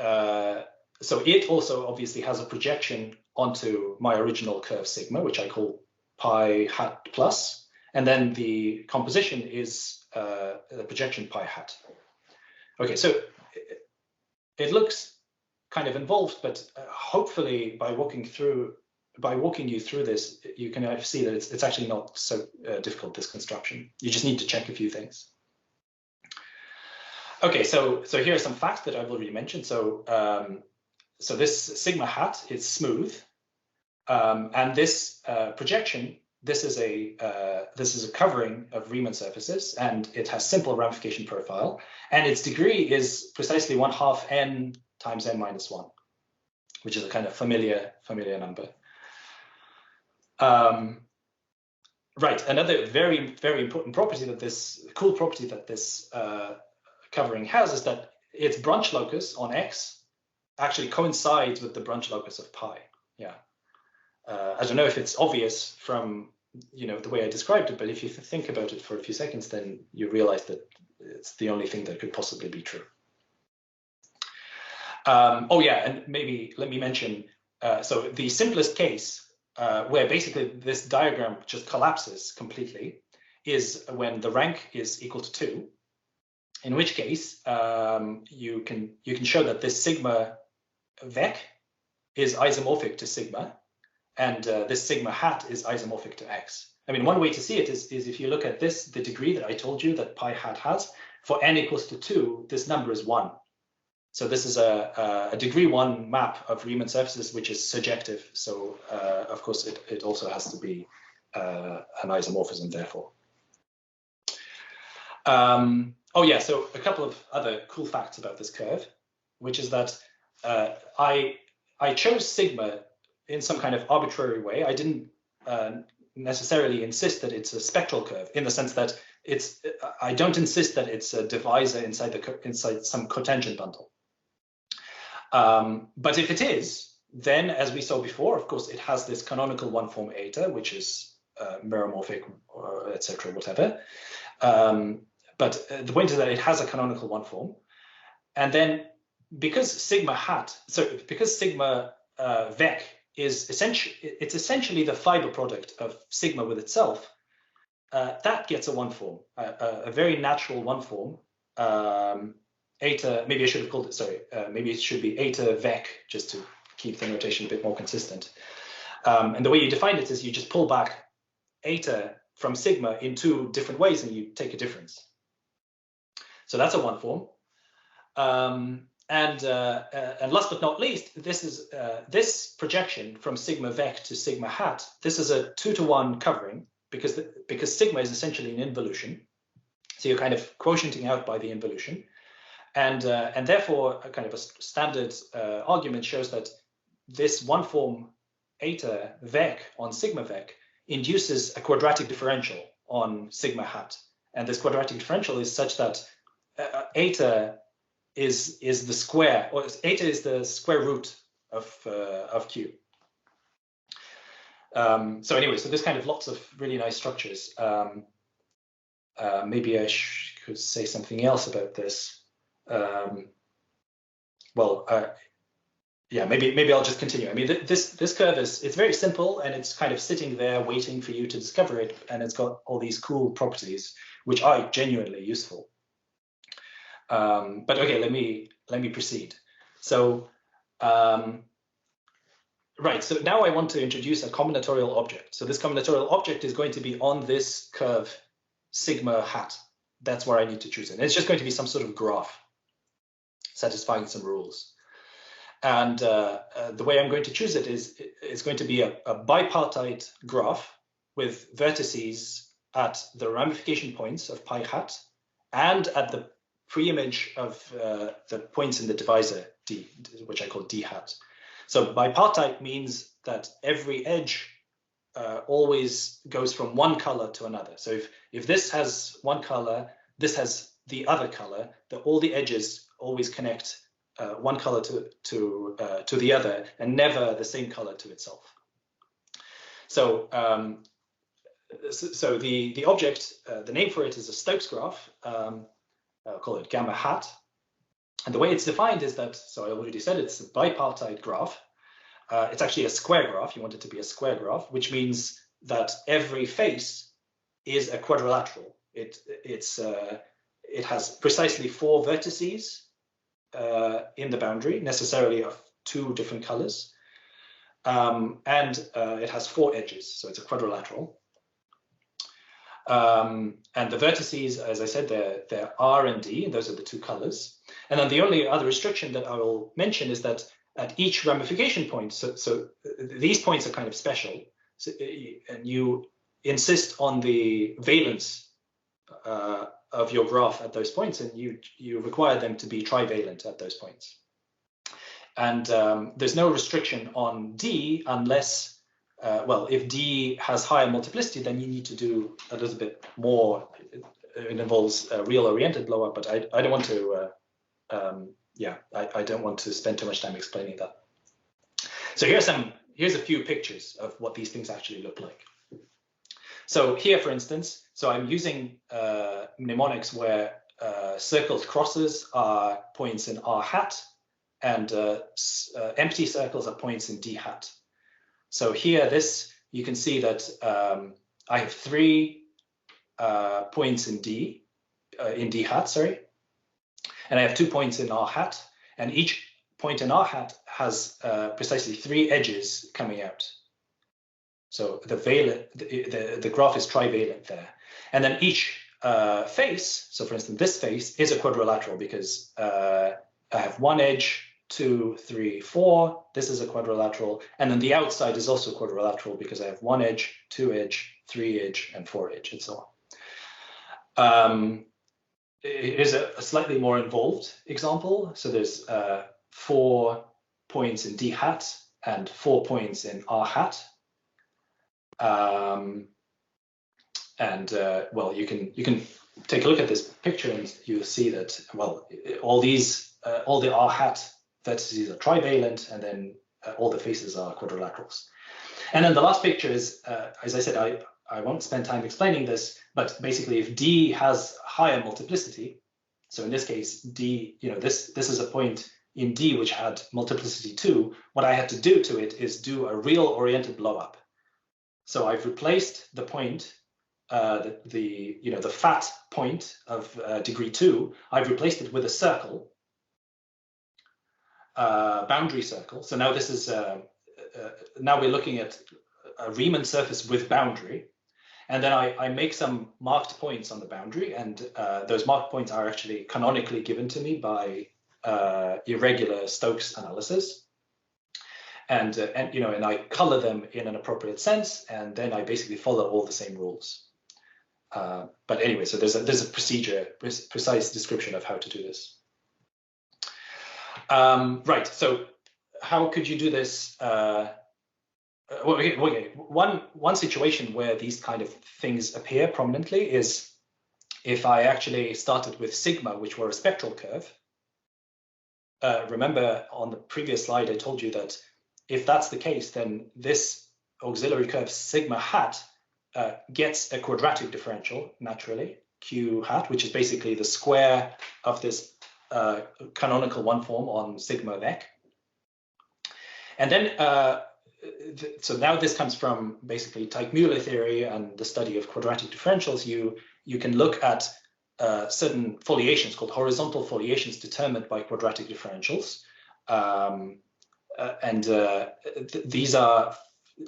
it also obviously has a projection onto my original curve sigma, which I call pi hat plus. And then the composition is the projection pi hat. Okay, so it looks kind of involved, but hopefully by walking you through this, you can see that it's actually not so difficult, this construction. You just need to check a few things. Okay, so here are some facts that I've already mentioned. So this sigma hat is smooth, and this projection, this is a covering of Riemann surfaces, and it has simple ramification profile, and its degree is precisely 1/2 n times n minus 1, which is a kind of familiar number. Right, another very, very important property that this covering has is that its branch locus on x actually coincides with the branch locus of pi. Yeah, I don't know if it's obvious from the way I described it, but if you think about it for a few seconds, then you realize that it's the only thing that could possibly be true. Oh yeah, and maybe let me mention, so the simplest case where basically this diagram just collapses completely is when the rank is equal to 2, in which case you can show that this sigma vec is isomorphic to sigma, and this sigma hat is isomorphic to x. I mean, one way to see it is if you look at this, the degree that I told you that pi hat has, for n equals to 2, this number is 1. So this is a degree 1 map of Riemann surfaces, which is surjective. So of course, it also has to be an isomorphism, therefore. Oh yeah, so a couple of other cool facts about this curve, which is that I chose sigma in some kind of arbitrary way. I didn't necessarily insist that it's a spectral curve, in the sense that I don't insist that it's a divisor inside some cotangent bundle. But if it is, then, as we saw before, of course, it has this canonical one form eta, which is meromorphic, etc., whatever. But the point is that it has a canonical one form. And then because sigma hat, so because sigma vec is essentially the fiber product of sigma with itself, that gets a one form, a very natural one form. Eta, maybe I should have called it, sorry, maybe it should be eta vec, just to keep the notation a bit more consistent. And the way you define it is you just pull back eta from sigma in two different ways and you take a difference. So that's a one form. And last but not least, this is this projection from sigma vec to sigma hat. This is a 2-to-1 covering because sigma is essentially an involution. So you're kind of quotienting out by the involution, and therefore a kind of a standard argument shows that this one form eta vec on sigma vec induces a quadratic differential on sigma hat, and this quadratic differential is such that eta is the square, or eta is the square root of Q. So anyway, so there's kind of lots of really nice structures. Maybe I could say something else about this. Yeah, maybe I'll just continue. I mean, this curve it's very simple, and it's kind of sitting there waiting for you to discover it, and it's got all these cool properties which are genuinely useful. But okay, let me proceed. So right, so now I want to introduce a combinatorial object. So this combinatorial object is going to be on this curve sigma hat. That's where I need to choose it. And it's just going to be some sort of graph satisfying some rules. And the way I'm going to choose it is it's going to be a bipartite graph with vertices at the ramification points of pi hat and at the preimage of the points in the divisor d, which I call d hat. So bipartite means that every edge always goes from one color to another. So if this has one color, this has the other color, that all the edges always connect one color to the other and never the same color to itself. So so the object, the name for it is a Stokes graph. I'll call it gamma hat. And the way it's defined is that, so I already said it's a bipartite graph. It's actually a square graph. You want it to be a square graph, which means that every face is a quadrilateral. It has precisely 4 vertices in the boundary, necessarily of 2 different colors. And it has 4 edges, so it's a quadrilateral. And the vertices, as I said, they're R and D, and those are the 2 colors. And then the only other restriction that I will mention is that at each ramification point, so these points are kind of special, so, and you insist on the valence of your graph at those points, and you require them to be trivalent at those points. And there's no restriction on D unless well, if D has higher multiplicity, then you need to do a little bit more. It involves real-oriented blow-up, but I don't want to. Yeah, I don't want to spend too much time explaining that. So here's a few pictures of what these things actually look like. So here, for instance, so I'm using mnemonics where circled crosses are points in R hat, and empty circles are points in D hat. So here, you can see that I have 3 points in D hat, sorry, and I have 2 points in R hat, and each point in R hat has precisely 3 edges coming out. So the graph is trivalent there, and then each face. So for instance, this face is a quadrilateral because I have 1 edge, 2, 3, 4. This is a quadrilateral, and then the outside is also quadrilateral because I have 1 edge, 2 edge, 3 edge, and 4 edge, and so on. It is a slightly more involved example. So there's 4 points in D hat and 4 points in R hat. Well, you can take a look at this picture and you'll see that, well, all the R hat vertices are trivalent, and then all the faces are quadrilaterals. And then the last picture is, as I said, I won't spend time explaining this, but basically if D has higher multiplicity, so in this case, D, this is a point in D which had multiplicity 2, what I had to do to it is do a real oriented blowup. So I've replaced the point, the fat point of degree 2, I've replaced it with a circle, boundary circle. So now this is, now we're looking at a Riemann surface with boundary. And then I make some marked points on the boundary, and those marked points are actually canonically given to me by irregular Stokes analysis. And I color them in an appropriate sense, and then I basically follow all the same rules. But anyway, so there's a procedure, precise description of how to do this. Right. So how could you do this? Okay. One situation where these kind of things appear prominently is if I actually started with sigma, which were a spectral curve. Remember on the previous slide, I told you that if that's the case, then this auxiliary curve sigma hat gets a quadratic differential naturally, q hat, which is basically the square of this canonical one form on sigma vec. And then, so now this comes from basically Teichmuller theory and the study of quadratic differentials. You can look at certain foliations called horizontal foliations determined by quadratic differentials. These are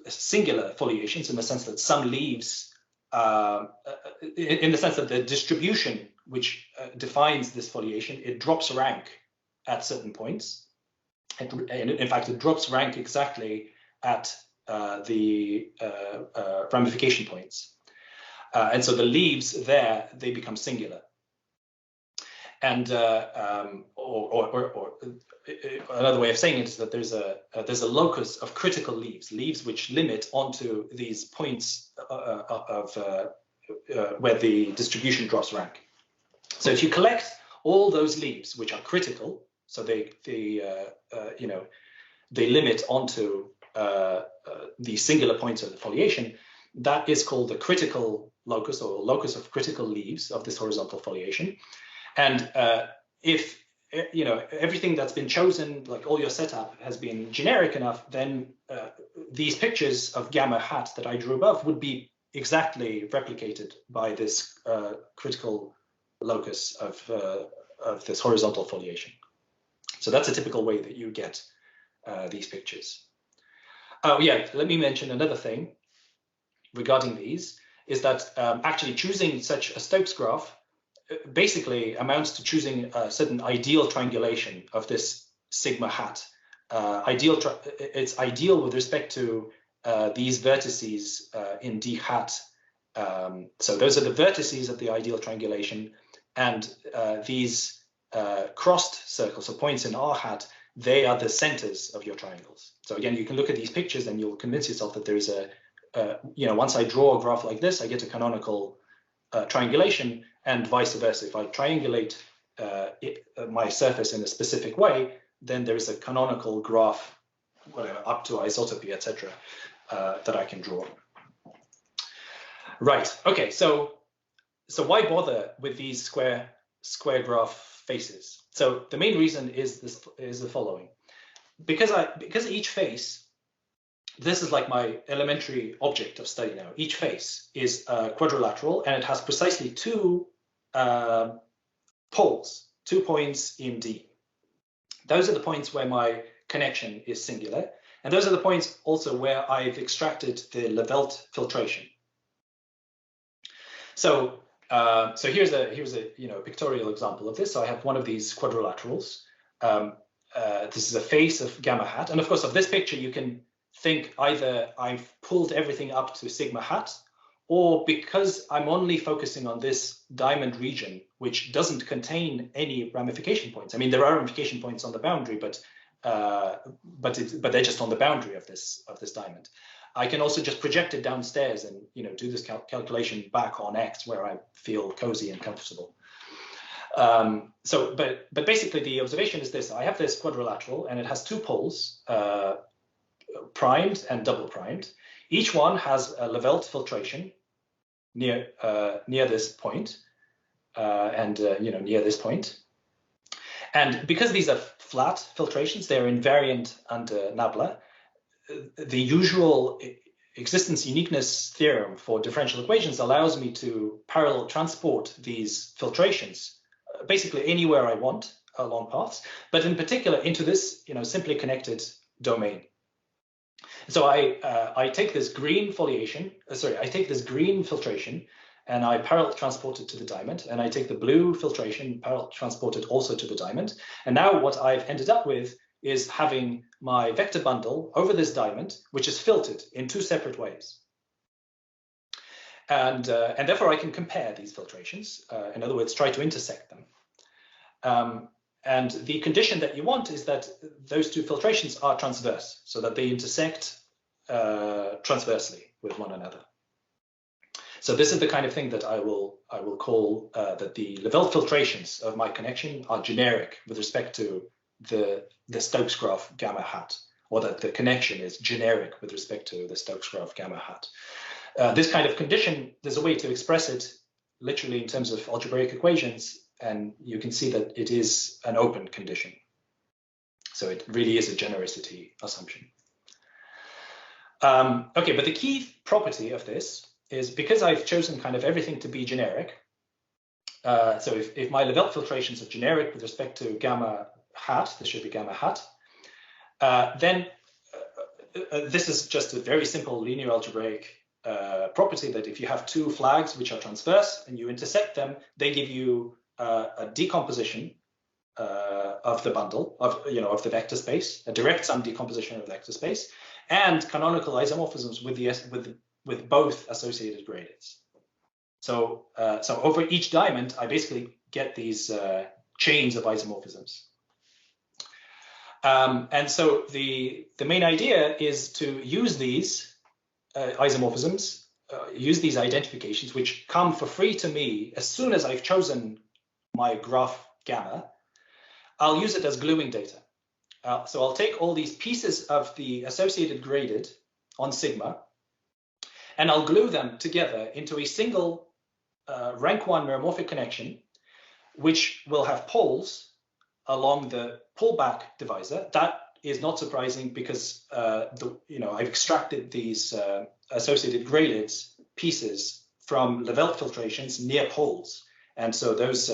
singular foliations in the sense that some leaves, in the sense that the distribution which defines this foliation, it drops rank at certain points. And in fact, it drops rank exactly at the ramification points. And so the leaves there, they become singular. And or another way of saying it is that there's a locus of critical leaves which limit onto these points of where the distribution drops rank. So if you collect all those leaves which are critical, so they limit onto the singular points of the foliation, that is called the critical locus, or locus of critical leaves of this horizontal foliation. And if everything that's been chosen, like all your setup, has been generic enough, then these pictures of gamma hat that I drew above would be exactly replicated by this critical locus of this horizontal foliation. So that's a typical way that you get these pictures. Oh yeah, let me mention another thing regarding these, is that actually choosing such a Stokes graph basically amounts to choosing a certain ideal triangulation of this sigma hat. It's ideal with respect to these vertices in D hat. So those are the vertices of the ideal triangulation, and these crossed circles, so points in R hat, they are the centers of your triangles. So again, you can look at these pictures and you'll convince yourself that there is once I draw a graph like this, I get a canonical triangulation, and vice versa. If I triangulate my surface in a specific way, then there is a canonical graph, whatever, up to isotopy, etc., that I can draw. Right. Okay. So why bother with these square graph faces? So the main reason is the following: because each face, this is like my elementary object of study now. Each face is quadrilateral, and it has precisely two poles, 2 points in D. Those are the points where my connection is singular, and those are the points also where I've extracted the Levelt filtration. So here's a pictorial example of this. So I have one of these quadrilaterals. This is a face of gamma hat, and of course, of this picture you can think either I've pulled everything up to sigma hat, or because I'm only focusing on this diamond region, which doesn't contain any ramification points. I mean, there are ramification points on the boundary, but they're just on the boundary of this diamond. I can also just project it downstairs and do this calculation back on X, where I feel cozy and comfortable. But basically the observation is this: I have this quadrilateral, and it has 2 poles. primed and double primed. Each one has a Levelt filtration near this point, near this point. And because these are flat filtrations, they're invariant under nabla. The usual existence uniqueness theorem for differential equations allows me to parallel transport these filtrations basically anywhere I want along paths, but in particular into this simply connected domain. So I take this green foliation, I take this green filtration and I parallel transport it to the diamond, and I take the blue filtration, parallel transport it also to the diamond. And now what I've ended up with is having my vector bundle over this diamond, which is filtered in two separate ways. And therefore I can compare these filtrations, in other words, try to intersect them. And the condition that you want is that those two filtrations are transverse, so that they intersect transversely with one another. So this is the kind of thing that I will call that the Levelt filtrations of my connection are generic with respect to the Stokes graph gamma hat, or that the connection is generic with respect to the Stokes graph gamma hat. This kind of condition, there's a way to express it literally in terms of algebraic equations, and you can see that it is an open condition. So it really is a genericity assumption. Okay, but the key property of this is because I've chosen kind of everything to be generic. So if my Levelt filtrations are generic with respect to gamma hat, this should be gamma hat, then this is just a very simple linear algebraic property that if you have two flags which are transverse and you intersect them, they give you a decomposition of the bundle of the vector space, a direct sum decomposition of the vector space, and canonical isomorphisms with both associated gradients. So over each diamond, I basically get these chains of isomorphisms. And so the main idea is to use these isomorphisms, use these identifications, which come for free to me as soon as I've chosen my graph gamma. I'll use it as gluing data. So I'll take all these pieces of the associated graded on sigma, and I'll glue them together into a single rank 1 meromorphic connection, which will have poles along the pullback divisor. That is not surprising because I've extracted these associated graded pieces from Levelt filtrations near poles, and so those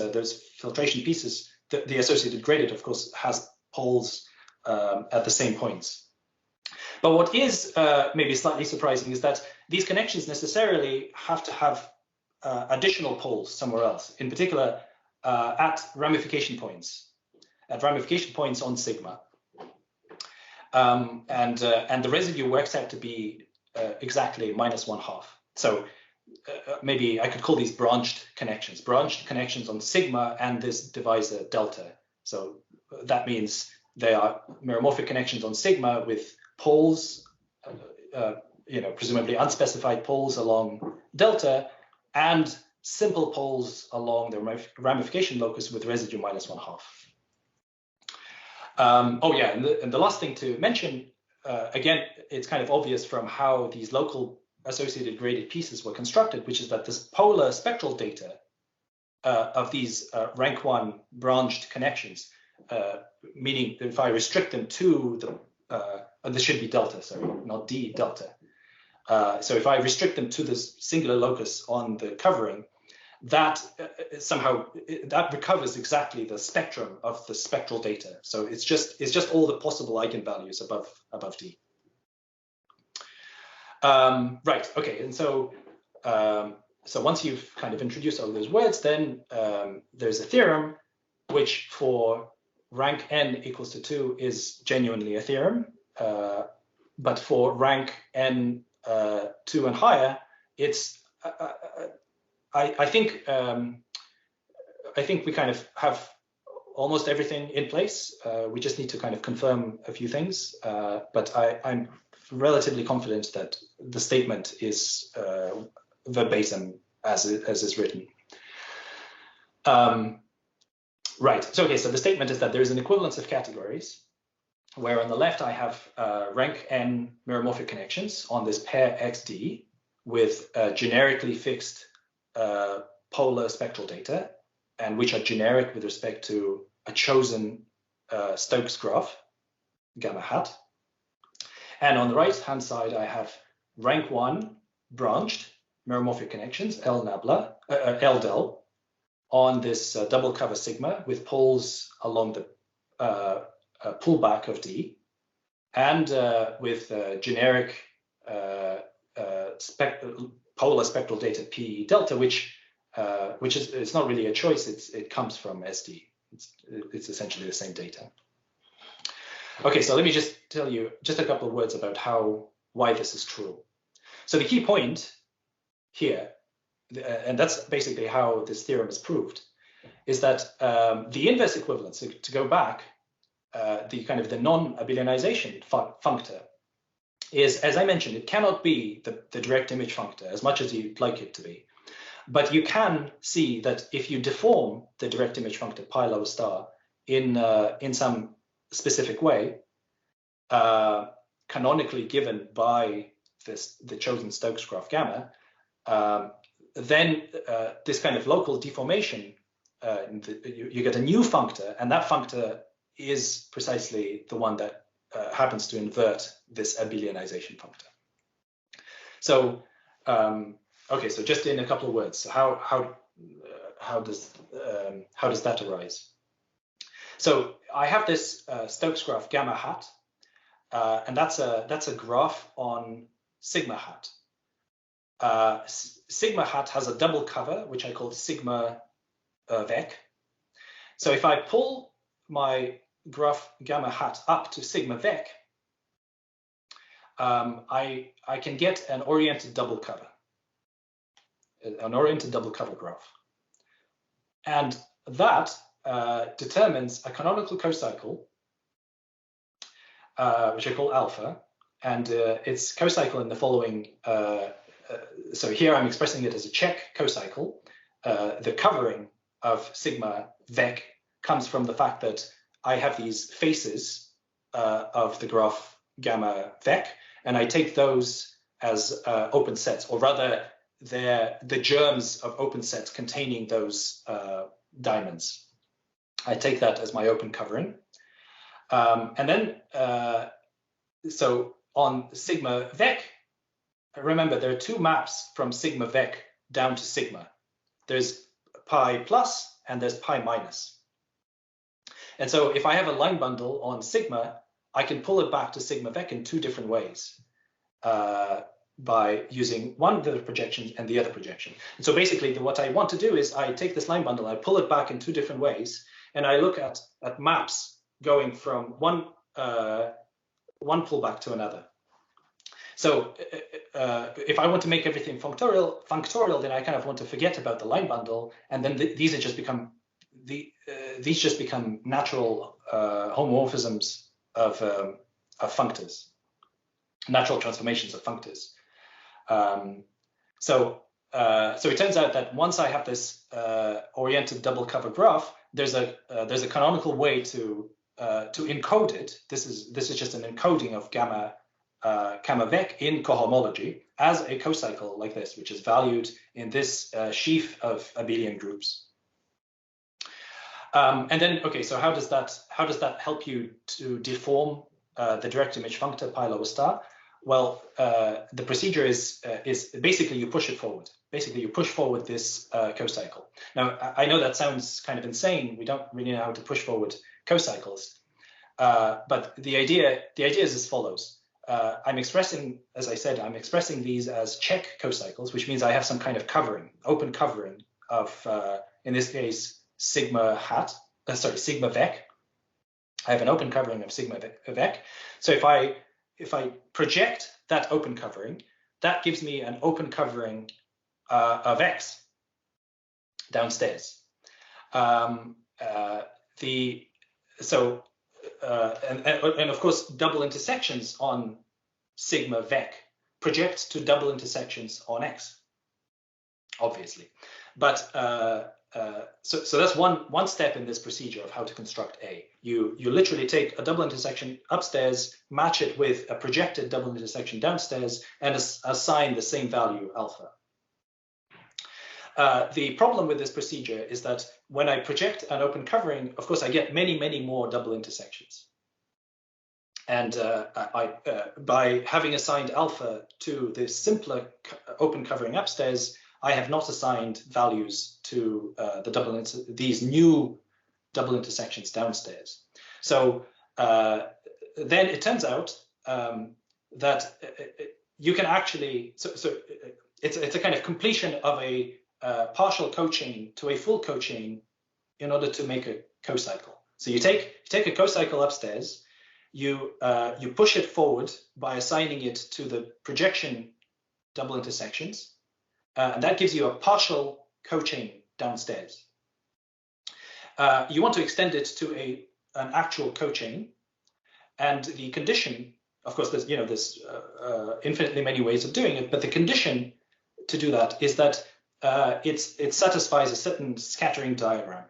filtration pieces, the associated gradient, of course, has poles at the same points. But what is maybe slightly surprising is that these connections necessarily have to have additional poles somewhere else, in particular at ramification points on sigma. And the residue works out to be exactly -1/2. So maybe I could call these branched connections on sigma and this divisor delta. So that means they are meromorphic connections on sigma with poles, presumably unspecified poles along delta, and simple poles along the ramification locus with residue -1/2. And the last thing to mention, again, it's kind of obvious from how these local associated graded pieces were constructed, which is that this polar spectral data of these rank 1 branched connections, meaning that if I restrict them to the, this should be delta, sorry, not d, delta. So if I restrict them to this singular locus on the covering, that somehow that recovers exactly the spectrum of the spectral data. So it's just all the possible eigenvalues above d. Right. Okay. And so once you've kind of introduced all those words, then there's a theorem which for rank n equals to 2 is genuinely a theorem, but for rank n 2 and higher, it's I think we kind of have almost everything in place. We just need to kind of confirm a few things, but I'm relatively confident that the statement is verbatim as is written. Right. So okay. So the statement is that there is an equivalence of categories where on the left I have rank n meromorphic connections on this pair XD with generically fixed polar spectral data, and which are generic with respect to a chosen Stokes graph, gamma hat. And on the right-hand side, I have rank 1 branched meromorphic connections, L del, on this double cover sigma with poles along the pullback of D, and with generic polar spectral data P delta, which is, it's not really a choice. It comes from SD. It's essentially the same data. Okay, so let me just tell you just a couple of words about why this is true. So the key point here, and that's basically how this theorem is proved, is that the inverse equivalence, so to go back, the kind of the non-Abelianization functor is, as I mentioned, it cannot be the direct image functor as much as you'd like it to be. But you can see that if you deform the direct image functor pi lower star in some specific way, canonically given by the chosen Stokes graph gamma, then this kind of local deformation, you get a new functor, and that functor is precisely the one that happens to invert this Abelianization functor. So, okay, so just in a couple of words, so how does that arise? So I have this Stokes graph gamma hat, and that's a graph on sigma hat. Sigma hat has a double cover, which I call sigma vec. So if I pull my graph gamma hat up to sigma vec, I can get an oriented double cover, graph, and that determines a canonical cocycle, which I call alpha, and it's cocycle in the following. So here I'm expressing it as a check cocycle. The covering of sigma vec comes from the fact that I have these faces of the graph gamma vec, and I take those as open sets, or rather, they're the germs of open sets containing those diamonds. I take that as my open covering. And then, so on sigma vec, remember there are two maps from sigma vec down to sigma. There's pi plus and there's pi minus. And so if I have a line bundle on sigma, I can pull it back to sigma vec in two different ways, by using one of the projections and the other projection. And so basically what I want to do is I take this line bundle, I pull it back in two different ways, and I look at maps going from one pullback to another. So if I want to make everything functorial, then I kind of want to forget about the line bundle, and then these just become natural homomorphisms of functors, natural transformations of functors. So it turns out that once I have this oriented double cover graph, there's a canonical way to encode it. This is just an encoding of gamma vec in cohomology as a cocycle like this, which is valued in this sheaf of abelian groups. And then, okay, so how does that help you to deform the direct image functor pi lower star? Well, the procedure is basically you push it forward. Basically, you push forward this cocycle. Now, I know that sounds kind of insane. We don't really know how to push forward cocycles, but the idea is as follows. I'm expressing, as I said, I'm expressing these as check cocycles, which means I have some kind of covering, open covering of, in this case, sigma vec. I have an open covering of sigma vec. So if I project that open covering, that gives me an open covering of X downstairs. And of course, double intersections on sigma vec project to double intersections on X, obviously. But so that's one step in this procedure of how to construct A. You literally take a double intersection upstairs, match it with a projected double intersection downstairs, and assign the same value alpha. The problem with this procedure is that when I project an open covering, of course, I get many more double intersections. And by having assigned alpha to the simpler open covering upstairs, I have not assigned values to these new double intersections downstairs. So then it turns out that you can actually, it's a kind of completion of a partial cochain to a full cochain in order to make a cocycle. So you take a cocycle upstairs, you push it forward by assigning it to the projection double intersections, and that gives you a partial cochain downstairs. You want to extend it to an actual cochain, and the condition, of course, there's infinitely many ways of doing it, but the condition to do that is that it satisfies a certain scattering diagram.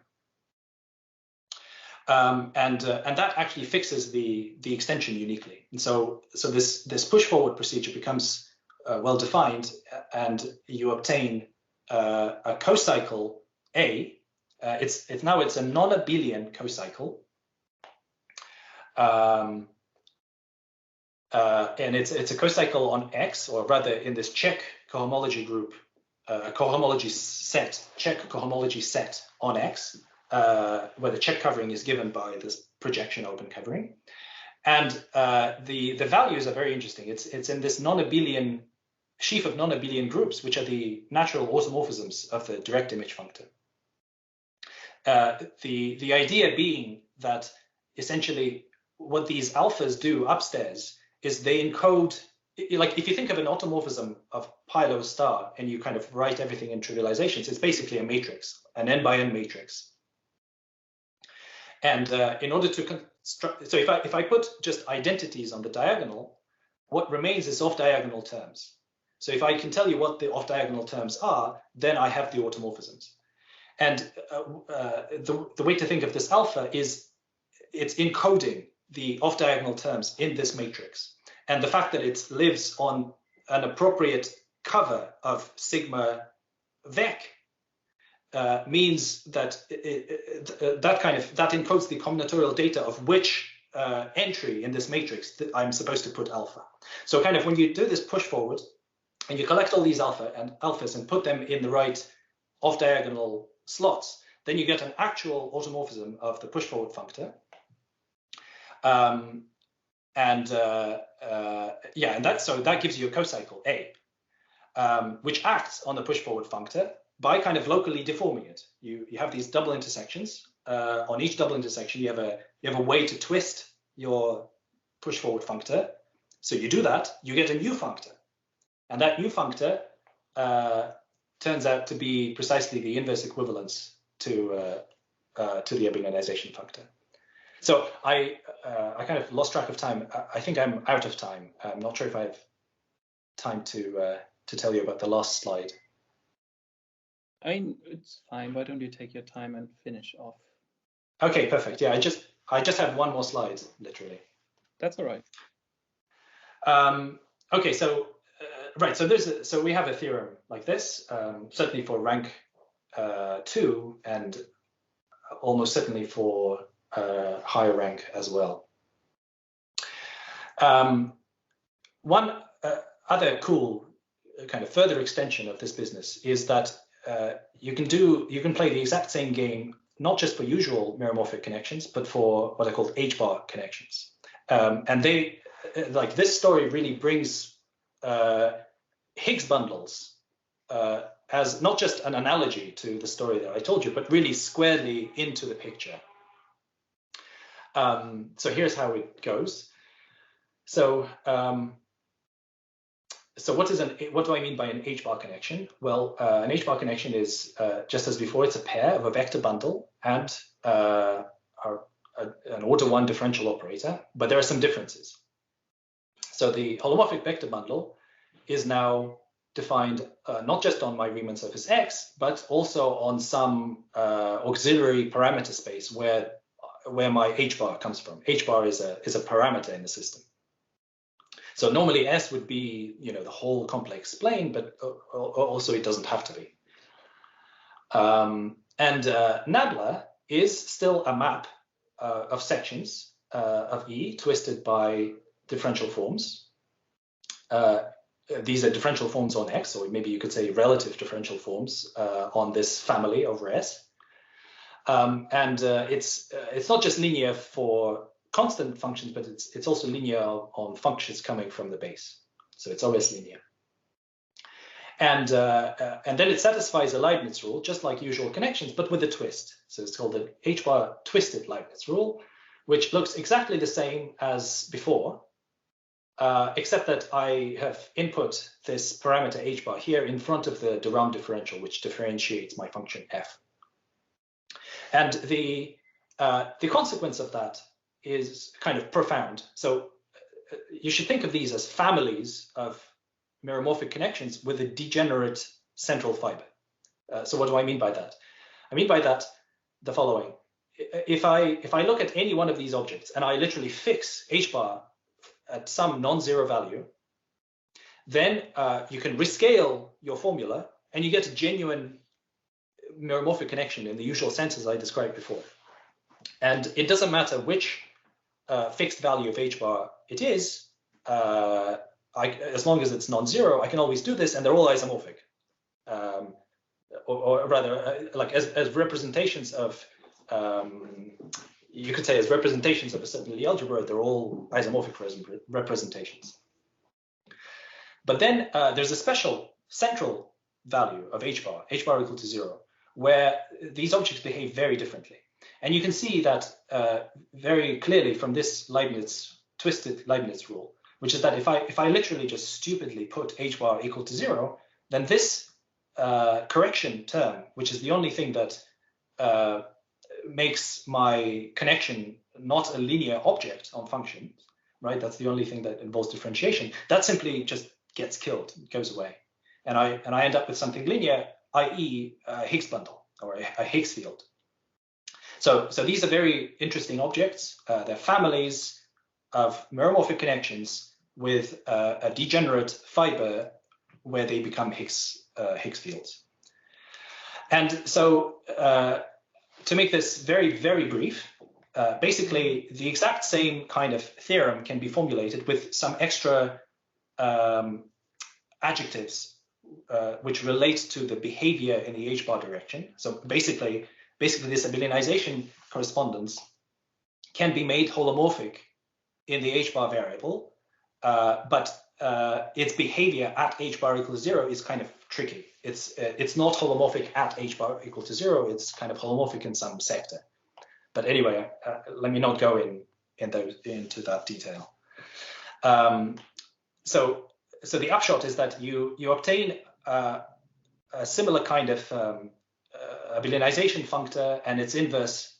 And that actually fixes the extension uniquely. And so this push forward procedure becomes well defined, and you obtain a cocycle A. It's a non-abelian cocycle, and it's a cocycle on X, or rather in this Czech cohomology group, a cohomology set, Czech cohomology set on X, where the Czech covering is given by this projection open covering. And the values are very interesting. It's in this non-abelian sheaf of non-abelian groups, which are the natural automorphisms of the direct image functor. The idea being that essentially what these alphas do upstairs is they encode, like if you think of an automorphism of pi log star and you kind of write everything in trivializations, it's basically a matrix, an n by n matrix. And in order to construct, so if I put just identities on the diagonal, what remains is off-diagonal terms. So if I can tell you what the off-diagonal terms are, then I have the automorphisms. And the way to think of this alpha is it's encoding the off-diagonal terms in this matrix. And the fact that it lives on an appropriate cover of sigma vec means that that encodes the combinatorial data of which entry in this matrix that I'm supposed to put alpha. So kind of when you do this push forward and you collect all these alphas and put them in the right off-diagonal slots, then you get an actual automorphism of the push forward functor. And that gives you a cocycle A, which acts on the push forward functor by kind of locally deforming it. You have these double intersections. On each double intersection, you have a way to twist your push forward functor. So you do that, you get a new functor, and that new functor turns out to be precisely the inverse equivalence to the Abelianization functor. So I kind of lost track of time. I think I'm out of time. I'm not sure if I have time to tell you about the last slide. I mean, it's fine. Why don't you take your time and finish off? Okay, perfect. Yeah, I just have one more slide, literally. That's all right. Okay, so right, so we have a theorem like this, certainly for rank 2, and almost certainly for higher rank as well. One other cool kind of further extension of this business is that you can play the exact same game, not just for usual meromorphic connections, but for what are called H-bar connections. And they, like this story really brings Higgs bundles as not just an analogy to the story that I told you, but really squarely into the picture. So here's how it goes. So what do I mean by an H-bar connection? Well, an H-bar connection is, just as before, it's a pair of a vector bundle and an order 1 differential operator, but there are some differences. So the holomorphic vector bundle is now defined not just on my Riemann surface X, but also on some auxiliary parameter space where my h bar comes from. H bar is a parameter in the system. So normally S would be, the whole complex plane, but also it doesn't have to be. And nabla is still a map of sections of E twisted by differential forms. These are differential forms on X, or maybe you could say relative differential forms on this family over S. And it's not just linear for constant functions, but it's also linear on functions coming from the base. So it's always linear. And then it satisfies a Leibniz rule, just like usual connections, but with a twist. So it's called the h-bar twisted Leibniz rule, which looks exactly the same as before, except that I have input this parameter h-bar here in front of the de Rham differential, which differentiates my function f. And the consequence of that is kind of profound. So you should think of these as families of meromorphic connections with a degenerate central fiber. So what do I mean by that? I mean by that the following. If I look at any one of these objects and I literally fix h bar at some non-zero value, then you can rescale your formula and you get a genuine meromorphic connection in the usual sense as I described before. And it doesn't matter which fixed value of h bar it is, as long as it's non-zero, I can always do this, and they're all isomorphic. Or rather, like as representations of, you could say as representations of a certain Lie algebra, they're all isomorphic representations. But then there's a special central value of h bar equal to 0, where these objects behave very differently. And you can see that very clearly from this twisted Leibniz rule, which is that if I literally just stupidly put h bar equal to 0, then this correction term, which is the only thing that makes my connection not a linear object on functions, right? That's the only thing that involves differentiation. That simply just gets killed, it goes away. And I end up with something linear, i.e. a Higgs bundle or a Higgs field. So these are very interesting objects. They're families of meromorphic connections with a degenerate fiber where they become Higgs fields. And so to make this very, very brief, basically the exact same kind of theorem can be formulated with some extra adjectives which relate to the behavior in the h-bar direction. So basically this Abelianization correspondence can be made holomorphic in the h-bar variable, but its behavior at h-bar equals 0 is kind of tricky. It's not holomorphic at h-bar equal to 0. It's kind of holomorphic in some sector. But anyway, let me not go into that detail. So the upshot is that you obtain a similar kind of Abelianization functor and its inverse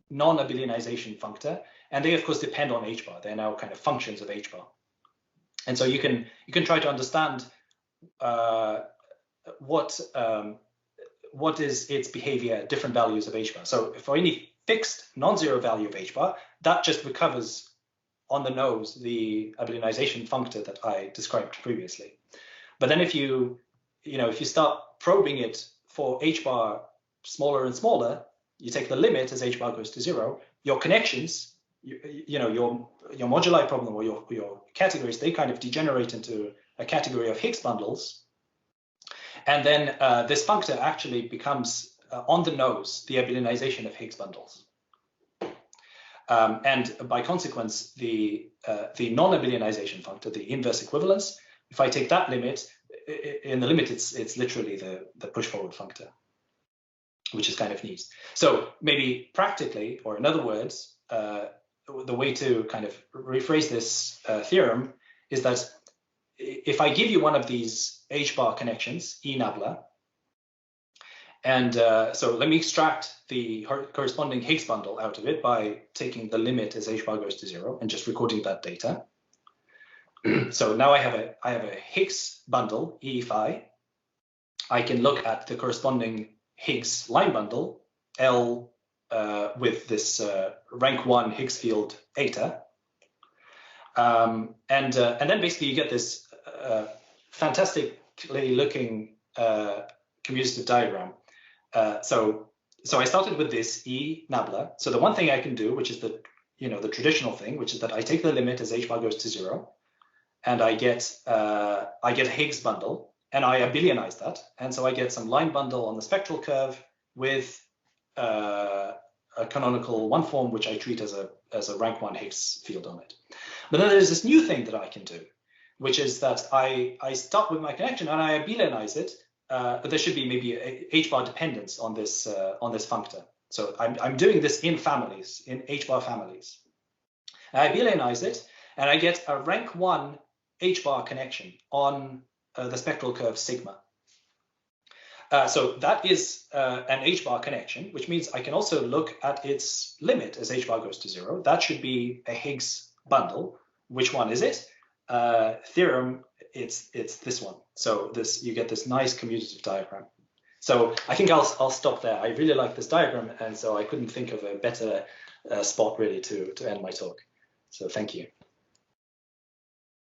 non-Abelianization functor, and they of course depend on h-bar. They're now kind of functions of h-bar, and so you can try to understand what is its behavior at different values of h-bar. So for any fixed non-zero value of h-bar, that just recovers on the nose the Abelianization functor that I described previously. But then if you start probing it for h-bar smaller and smaller, you take the limit as h-bar goes to 0, your connections, your moduli problem or your categories, they kind of degenerate into a category of Hicks bundles. And then this functor actually becomes on the nose the Abelianization of Hicks bundles. And by consequence, the non-Abelianization functor, the inverse equivalence, if I take that limit, in the limit it's literally the push-forward functor, which is kind of neat. So maybe practically, or in other words, the way to kind of rephrase this theorem is that if I give you one of these h-bar connections, E nabla, and so let me extract the corresponding Higgs bundle out of it by taking the limit as h-bar goes to 0 and just recording that data. So now I have a Hicks bundle, E phi. I can look at the corresponding Higgs line bundle, L with this rank 1 Higgs field eta. And then basically you get this fantastically looking commutative diagram. So I started with this E nabla. So the one thing I can do, which is the traditional thing, which is that I take the limit as h bar goes to 0, and I get a Higgs bundle, and I abelianize that, and so I get some line bundle on the spectral curve with a canonical one form, which I treat as a rank 1 Higgs field on it. But then there's this new thing that I can do, which is that I start with my connection and I abelianize it. But there should be maybe a h bar dependence on this functor. So I'm doing this in families, in h bar families. I abelianize it, and I get a rank 1 h bar connection on the spectral curve sigma. So that is an h bar connection, which means I can also look at its limit as h bar goes to 0. That should be a Higgs bundle. Which one is it? Theorem, it's this one. So you get this nice commutative diagram. So I think I'll stop there. I really like this diagram, and so I couldn't think of a better spot really to end my talk. So thank you.